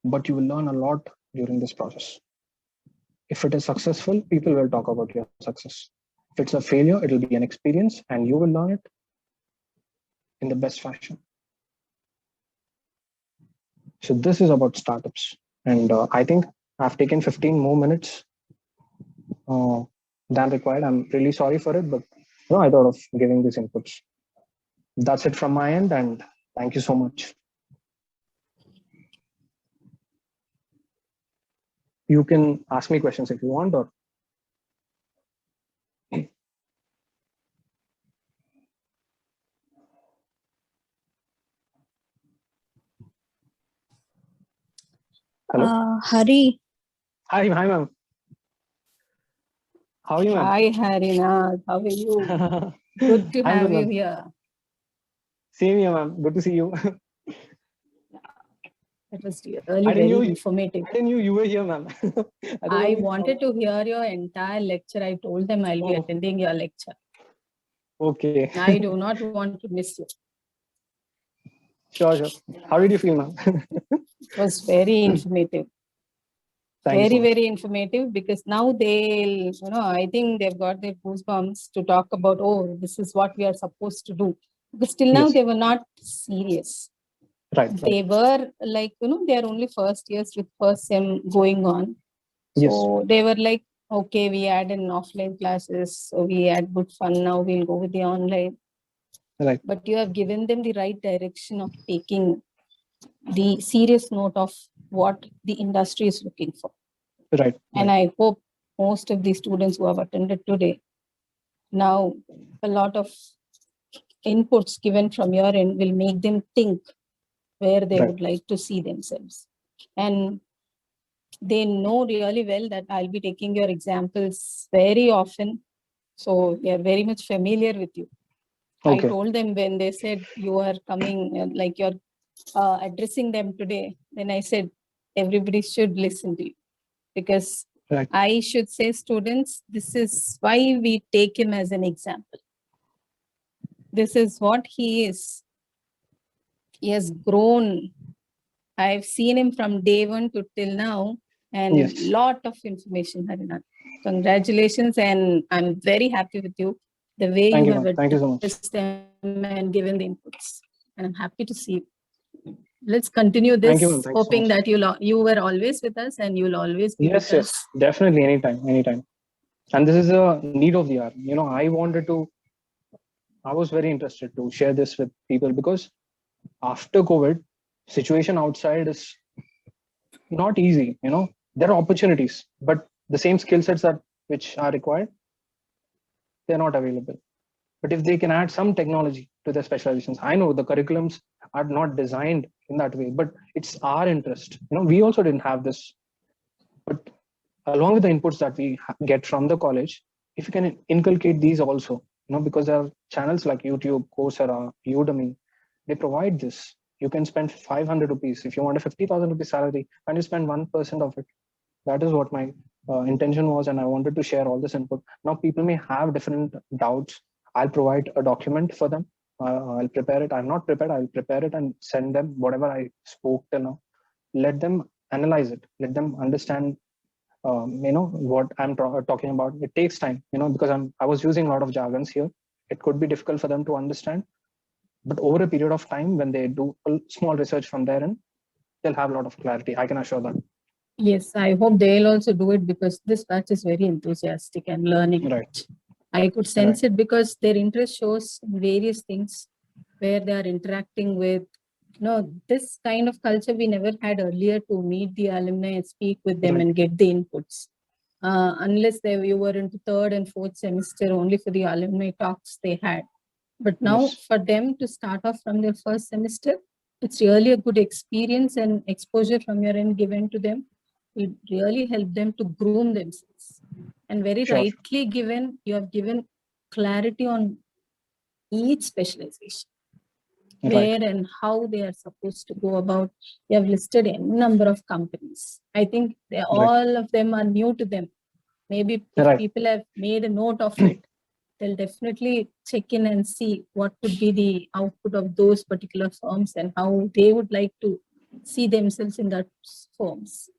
but you will learn a lot during this process. If it is successful, people will talk about your success. If it's a failure, it will be an experience, and you will learn it in the best fashion. So this is about startups. And I think I've taken 15 more minutes than required. I'm really sorry for it, but I thought of giving these inputs. That's it from my end, and thank you so much. You can ask me questions if you want, or hello. Hari. Hi, ma'am. How are you, ma'am? Hi, Harinath. How are you? Good to have you here. Same here, ma'am. Good to see you. That was really very informative. I didn't know you were here, ma'am. I wanted to hear your entire lecture. I told them I'll be attending your lecture. Okay. I do not want to miss you. Sure. How did you feel, ma'am? It was very informative. Very informative, because now they'll, I think they've got their goosebumps to talk about, this is what we are supposed to do. Because till now they were not serious. Right. They were like, they are only first years with first sem going on. So they were like, okay, we had an offline classes, so we had good fun. Now we'll go with the online. Right. But you have given them the right direction of taking the serious note of what the industry is looking for. Right. And I hope most of the students who have attended today, now a lot of inputs given from your end will make them think where they would like to see themselves. And they know really well that I'll be taking your examples very often. So they are very much familiar with you. I told them when they said you are coming, like you're addressing them today, then I said, everybody should listen to you. Because I should say, students, this is why we take him as an example. This is what he is. He has grown I've seen him from day one to till now, and Yes. lot of information, Harinath. Congratulations, and I'm very happy with you. The way Thank you you, have ma'am. Thank you so much. addressed them and given the inputs, and I'm happy to see you. Let's continue this, Thank you, ma'am. Thank you so hoping much. that you were always with us and you'll always be Yes, with yes, us. definitely, anytime, anytime. And this is a need of the hour. You know, I was very interested to share this with people because after COVID, situation outside is not easy. You know, there are opportunities, but the same skill sets that which are required, they're not available. But if they can add some technology to their specializations, I know the curriculums are not designed in that way, but it's our interest. You know, we also didn't have this, but along with the inputs that we get from the college, if you can inculcate these also, you know, because there are channels like YouTube, Coursera, Udemy, they provide this. You can spend 500 rupees if you want a 50,000 rupees salary, and you spend 1% of it. That is what my intention was, and I wanted to share all this input. Now people may have different doubts. I'll provide a document for them. I'll prepare it. I'm not prepared. I'll prepare it and send them whatever I spoke till now. Let them analyze it. Let them understand you know what I'm talking about. It takes time, you know, because I was using a lot of jargons here. It could be difficult for them to understand, but over a period of time, when they do a small research from there, and they'll have a lot of clarity. I can assure that. Yes, I hope they'll also do it because this batch is very enthusiastic and learning. Right. I could sense it because their interest shows in various things where they are interacting with. No, this kind of culture we never had earlier, to meet the alumni and speak with them Right. and get the inputs. Unless you were into third and fourth semester, only for the alumni talks they had. But now Yes. for them to start off from their first semester, it's really a good experience and exposure from your end given to them. It really help them to groom themselves. And very Sure. rightly given, you have given clarity on each specialization, Right. where and how they are supposed to go about. You have listed a number of companies. I think all of them are new to them. Maybe if Right. people have made a note of it, they'll definitely check in and see what could be the output of those particular firms and how they would like to see themselves in that firms.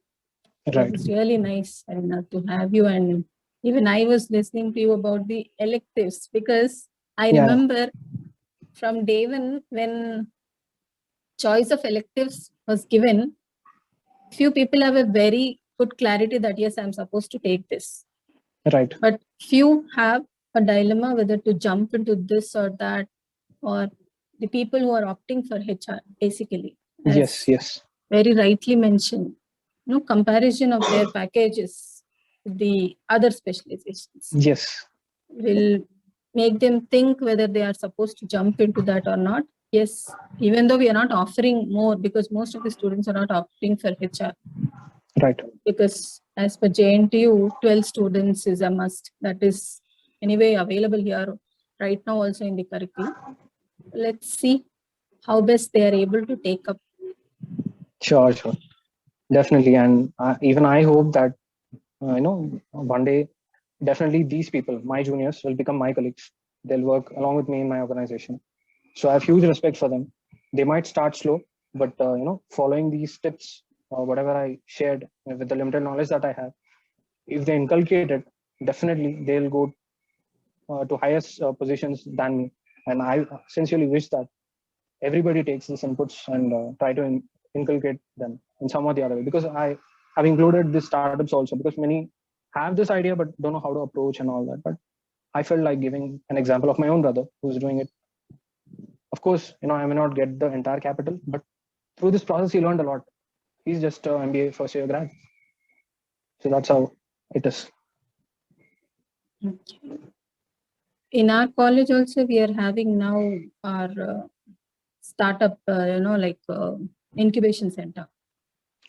Right. It's really nice, Arina, to have you. And even I was listening to you about the electives because I Yeah. remember from day one when choice of electives was given, few people have a very good clarity that yes, I'm supposed to take this. Right. But few have a dilemma whether to jump into this or that, or the people who are opting for HR, basically. Yes. Yes. Very rightly mentioned, no comparison of their packages with the other specializations Yes. will make them think whether they are supposed to jump into that or not. Yes, even though we are not offering more, because most of the students are not opting for HR. Right. Because as per JNTU, 12 students is a must. That is anyway available here right now also in the curriculum. Let's see how best they are able to take up. Sure. Sure. Definitely. And even I hope that you know, one day, definitely these people, my juniors, will become my colleagues. They'll work along with me in my organization. So I have huge respect for them. They might start slow, but you know, following these tips or whatever I shared with the limited knowledge that I have, if they inculcate it, definitely they'll go to highest positions than me. And I sincerely wish that everybody takes these inputs and try to inculcate them in some or the other way. Because I have included these startups also because many have this idea but don't know how to approach and all that. But I felt like giving an example of my own brother who's doing it. Of course, you know, I may not get the entire capital, but through this process, he learned a lot. He's just an MBA first year grad. So that's how it is. In our college also, we are having now our startup, incubation center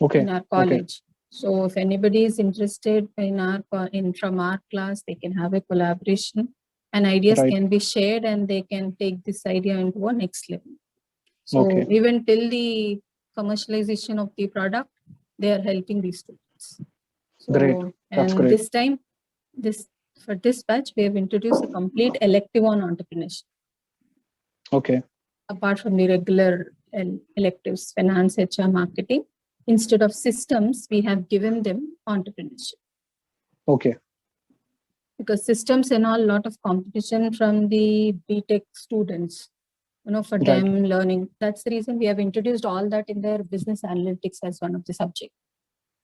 Okay. in our college. So if anybody is interested in from our class, they can have a collaboration and ideas Right. can be shared and they can take this idea into a next level. So even till the commercialization of the product, they are helping these students. So, Great. That's and great. this time, for this batch, we have introduced a complete elective on entrepreneurship. Okay. Apart from the regular electives, finance, HR, marketing. Instead of systems, we have given them entrepreneurship. Okay. Because systems and all, lot of competition from the BTech students, for Right. them learning. That's the reason we have introduced all that in their business analytics as one of the subject.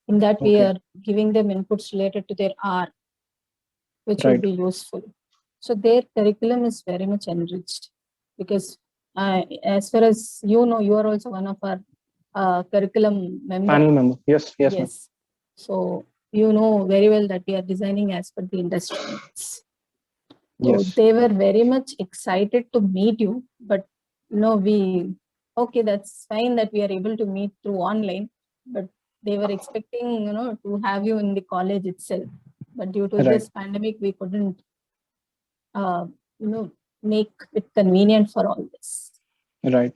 In that, we Okay. are giving them inputs related to their R, which Right. would be useful. So their curriculum is very much enriched because as far as you are also one of our curriculum member. Panel member. Yes. Yes, ma'am. Yes. So you know very well that we are designing as per the industry needs. So Yes. they were very much excited to meet you, but okay, that's fine that we are able to meet through online, but they were expecting, to have you in the college itself. But due to Right. this pandemic, we couldn't, make it convenient for all this. Right.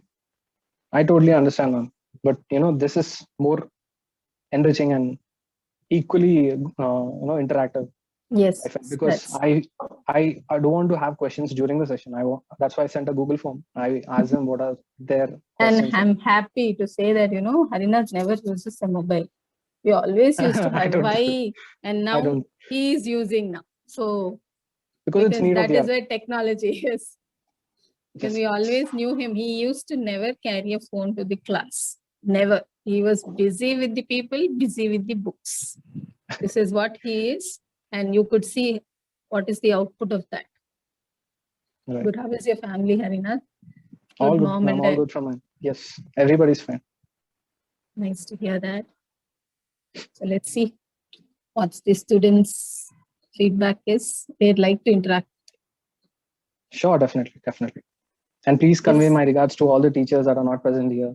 I totally understand, ma'am. But this is more enriching and equally, interactive. Yes, I felt, because I don't want to have questions during the session. That's why I sent a Google form. I asked them what are their questions. And I'm happy to say that, Harinath never uses a mobile. We always used to I have don't- why, and I now don't, he is using now. So because it's need of that the is hour. where technology is. Because we always knew him. He used to never carry a phone to the class. Never. He was busy with the people, busy with the books. This is what he is. And you could see what is the output of that. Right. Good. How is your family, Harinath? All Good good, mom ma'am. and All dad. good from mine. Yes, everybody's fine. Nice to hear that. So let's see what the students' feedback is. They'd like to interact. Sure, definitely. And please convey Yes. my regards to all the teachers that are not present here.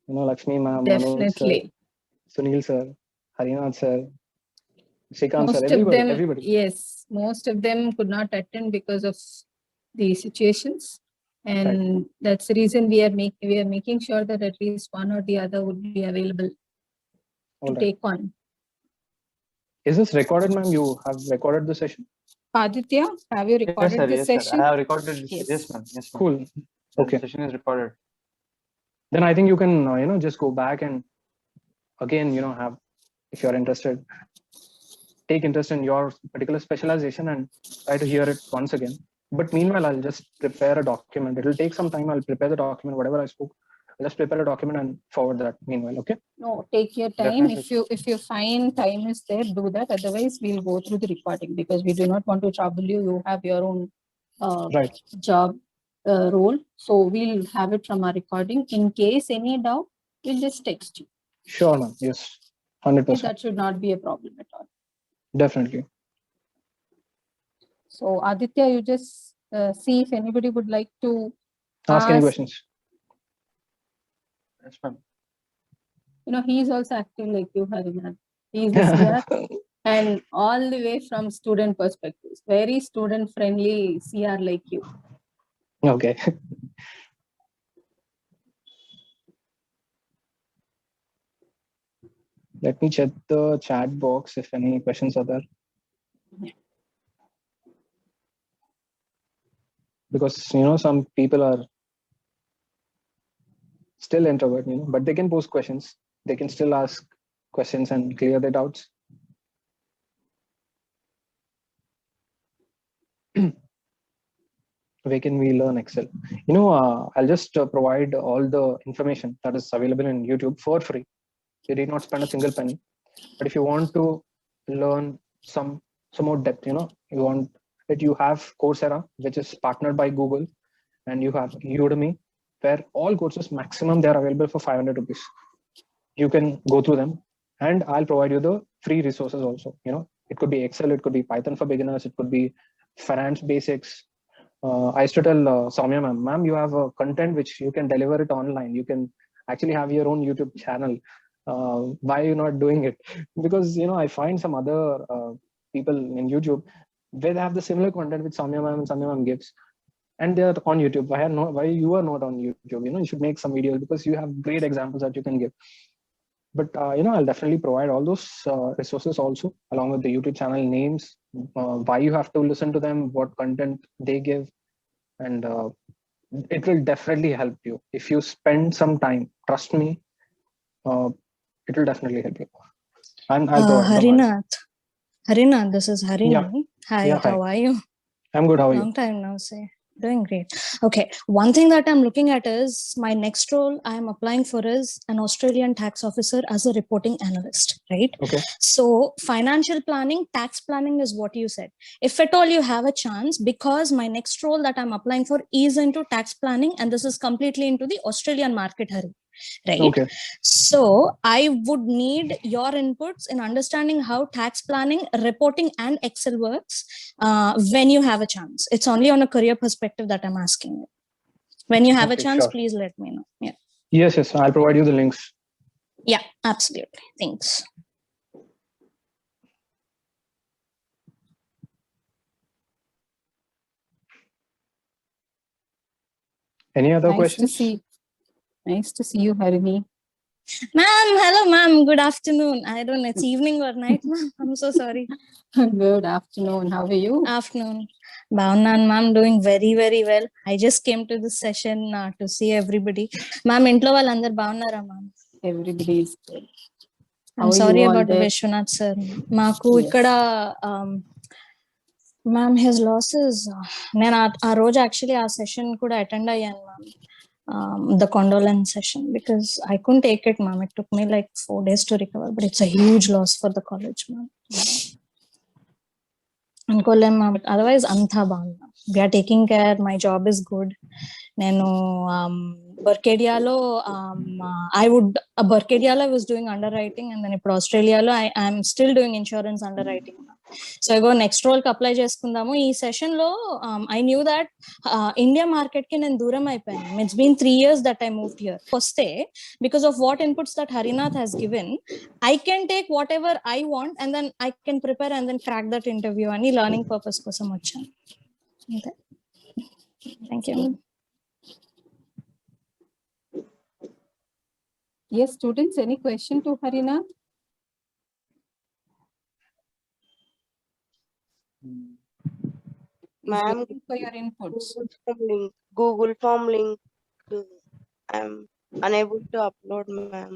Lakshmi ma'am, Manoj sir, Definitely. Sunil sir, Harinath sir, Shrikant sir, Most of them, everybody. yes, most of them could not attend because of the situations. And that's the reason we are making sure that at least one or the other would be available All to right. take on. Is this recorded, ma'am? You have recorded the session? Aditya, have you recorded this Yes, sir. session? I have recorded this. Yes. Yes, ma'am. Yes, ma'am. Cool. Okay. The session is recorded. Then I think you can, just go back and again, have, if you're interested, take interest in your particular specialization and try to hear it once again. But meanwhile, I'll just prepare a document. It'll take some time. I'll prepare the document, whatever I spoke. I'll just prepare a document and forward that meanwhile. Okay. No, take your time. If you find time is there, do that. Otherwise, we'll go through the recording because we do not want to trouble you. You have your own Right. job role. So we'll have it from our recording. In case any doubt, we'll just text you. Sure, ma'am. Yes. 100%. That should not be a problem at all. Definitely. So Aditya, you just see if anybody would like to Ask any questions. Yes, ma'am. He's also active like you, Harinath. He's a CR and all the way from student perspective. Very student friendly CR like you. Okay. Let me check the chat box if any questions are there. Yeah. Because, some people are still introvert, but they can post questions. They can still ask questions and clear their doubts. Where can we learn Excel? I'll just provide all the information that is available in YouTube for free. You did not spend a single penny. But if you want to learn some more depth, you have Coursera, which is partnered by Google, and you have Udemy, where all courses maximum they are available for 500 rupees. You can go through them, and I'll provide you the free resources also. It could be Excel, it could be Python for beginners, it could be finance basics. I used to tell Soumya ma'am, you have a content which you can deliver it online. You can actually have your own YouTube channel. Why are you not doing it? Because I find some other people in YouTube where they have the similar content which Soumya ma'am gives, and they're on YouTube. Why you are not on YouTube? You should make some videos because you have great examples that you can give. But I'll definitely provide all those resources also, along with the YouTube channel names, why you have to listen to them, what content they give, and it will definitely help you. If you spend some time, trust me, it will definitely help you. And I'll provide the marks. Harinath, this is Harini. Hi, Yeah, hi. how are you? I'm good. How are you? Long time now, say. Doing great. Okay, one thing that I'm looking at is my next role I am applying for is an Australian tax officer as a reporting analyst, right? Okay. So financial planning, tax planning is what you said. If at all you have a chance, because my next role that I'm applying for is into tax planning, and this is completely into the Australian market, Hari, right? Okay. So I would need your inputs in understanding how tax planning, reporting, and Excel works when you have a chance. It's only on a career perspective that I'm asking you. When you have a Okay, chance, sure. please let me know. Yeah. Yes. I'll provide you the links. Yeah, absolutely. Thanks. Any other Nice to questions? see. Nice to see you, Harini. Ma'am, hello, ma'am. Good afternoon. I don't know, it's evening or night, ma'am. I'm so sorry. Good afternoon. How are you? Afternoon. Bhavnan, ma'am, doing very, very well. I just came to this session to see everybody. Ma'am, intlo vallandaru bavunara, ma'am. Everybody is good. How I'm are sorry you all about there? Vishwanath sir. Maku Yes. ikkada ma'am his losses నేను ఆ రోజు actually ఆ session కూడా attend అయ్యాను ma'am the condolence session because I couldn't take it, ma'am. It took me like 4 days to recover, but it's a huge loss for the college, ma'am. అనుకోలేం ma'am. Otherwise అంతా బాగుంది. We're taking care, my job is good. నేను బర్కేడియాలో బర్కేడియాలో was doing underwriting, and then ఇప్పుడు ఆస్ట్రేలియాలో I'm still doing insurance underwriting. So ఇగో next role కి అప్లై చేసుకుందాము. ఈ సెషన్ లో I knew that India market కి నేను దూరం అయిపోయాను. It's been 3 years that I moved here. వస్తే because of what inputs that Harinath has given, I can take whatever I want and then I can prepare and then crack that interview అని learning purpose కోసం వచ్చాను. Thank you. Yes, students, any question to Harinath? Ma'am, For your inputs. Google form link. I'm unable to upload, ma'am.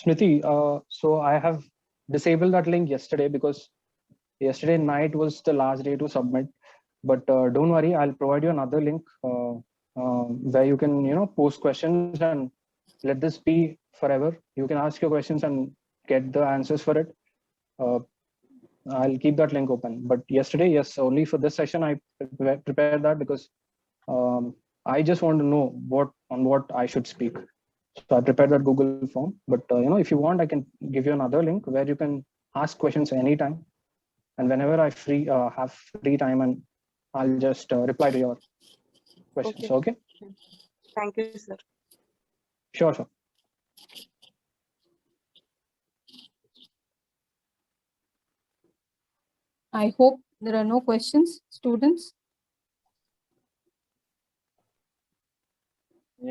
Smriti, so I have disabled that link yesterday because yesterday night was the last day to submit. But don't worry, I'll provide you another link where you can, post questions and let this be forever. You can ask your questions and get the answers for it. I'll keep that link open. But yesterday, yes, only for this session, I prepared that because I just want to know what I should speak. So I prepared that Google form. But if you want, I can give you another link where you can ask questions anytime. And whenever I have free time, and I'll just reply to your questions. Okay? Thank you, sir. Sure. I hope there are no questions, students.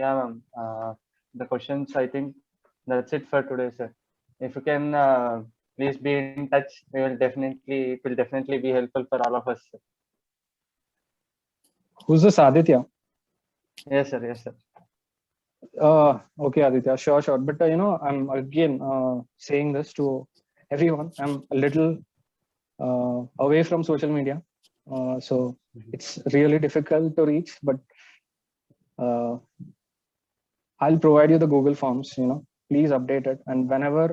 Yeah, ma'am. The questions, I think that's it for today, sir. If you can please be in touch, it will definitely be helpful for all of us, sir. Who's this Aditya? Yes, sir. Okay, Aditya, sure. But I'm again saying this to everyone. I'm a little away from social media, so it's really difficult to reach. But I'll provide you the Google Forms. Please update it, and whenever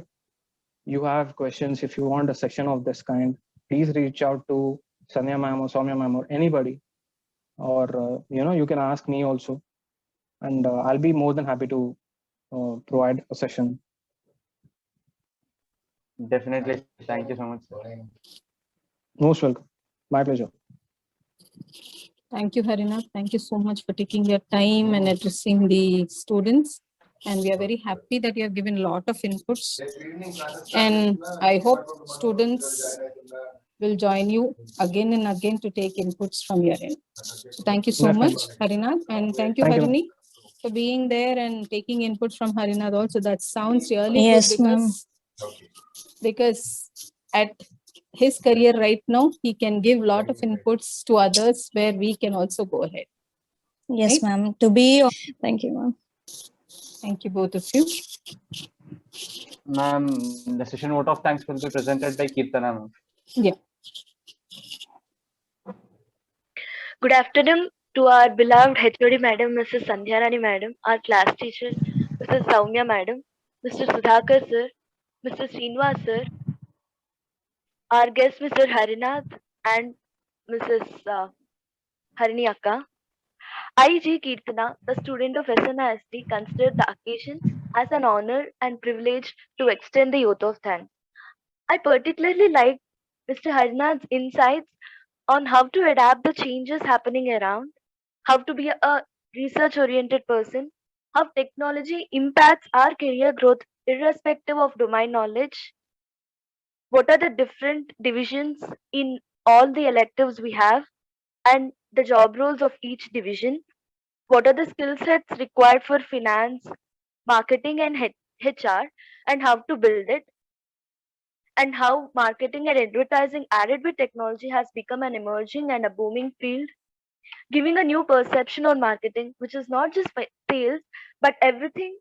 you have questions, if you want a section of this kind, please reach out to Sanya ma'am or Soumya ma'am or anybody, or you can ask me also, and I'll be more than happy to provide a session. Definitely. Thank you so much, sir. Most welcome. My pleasure. Thank you, Harinath. Thank you so much for taking your time and addressing the students. And we are very happy that you have given a lot of inputs. And I hope students will join you again and again to take inputs from your end. So thank you so much, Harinath. And thank you, Thank you, Harini, for being there and taking inputs from Harinath also. That sounds really Yes, good ma'am. because at his career right now, he can give lot of inputs to others where we can also go ahead. Yes, Right. ma'am. Thank you, ma'am. Thank you, both of you. Ma'am, the session vote of thanks will be presented by Kirtana, ma'am. Yeah. Good afternoon to our beloved HOD Madam, Mrs. Sandhya Rani Madam, our class teacher, Mrs. Soumya Madam, Mr. Sudhakar Sir, Mr. Srinivas Sir, our guest Mr. Harinath and Mrs. Harini Akka. I, G. Kirtana, the student of SNISD, consider the occasion as an honor and privilege to extend the oath of thanks. I particularly like Mr. Harinath's insights on how to adapt the changes happening around, how to be a research oriented person, how technology impacts our career growth irrespective of domain knowledge, what are the different divisions in all the electives we have, and the job roles of each division, what are the skill sets required for finance, marketing, and HR, and how to build it, and how marketing and advertising added with technology has become an emerging and a booming field, giving a new perception on marketing, which is not just sales, but everything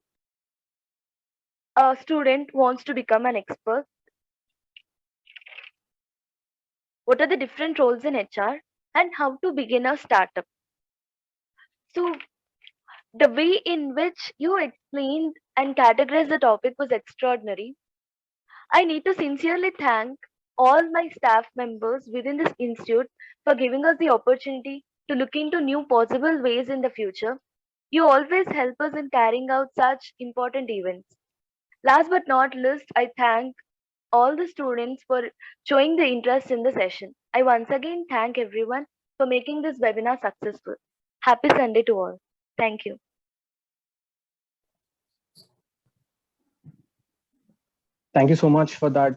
a student wants to become an expert. What are the different roles in HR, and how to begin a startup. So, the way in which you explained and categorized the topic was extraordinary. I need to sincerely thank all my staff members within this institute for giving us the opportunity to look into new possible ways in the future. You always help us in carrying out such important events. Last but not least, I thank all the students for showing the interest in the session. I once again thank everyone for making this webinar successful. Happy Sunday to all. Thank you. Thank you so much for that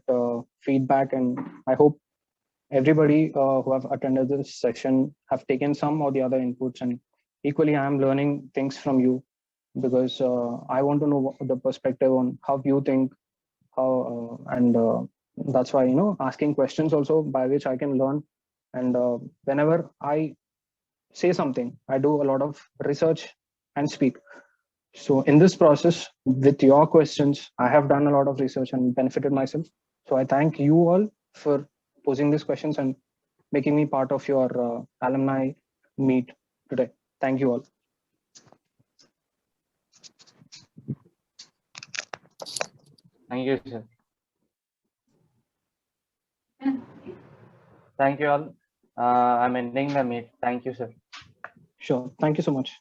feedback, and I hope everybody who have attended this session have taken some or the other inputs, and equally I am learning things from you because I want to know the perspective on how you think, and that's why asking questions also by which I can learn. And whenever I say something, I do a lot of research and speak. So in this process, with your questions, I have done a lot of research and benefited myself. So I thank you all for posing these questions and making me part of your alumni meet today. Thank you all. Thank you, sir. Thank you all. I'm ending the meet. Thank you, sir. Sure. Thank you so much.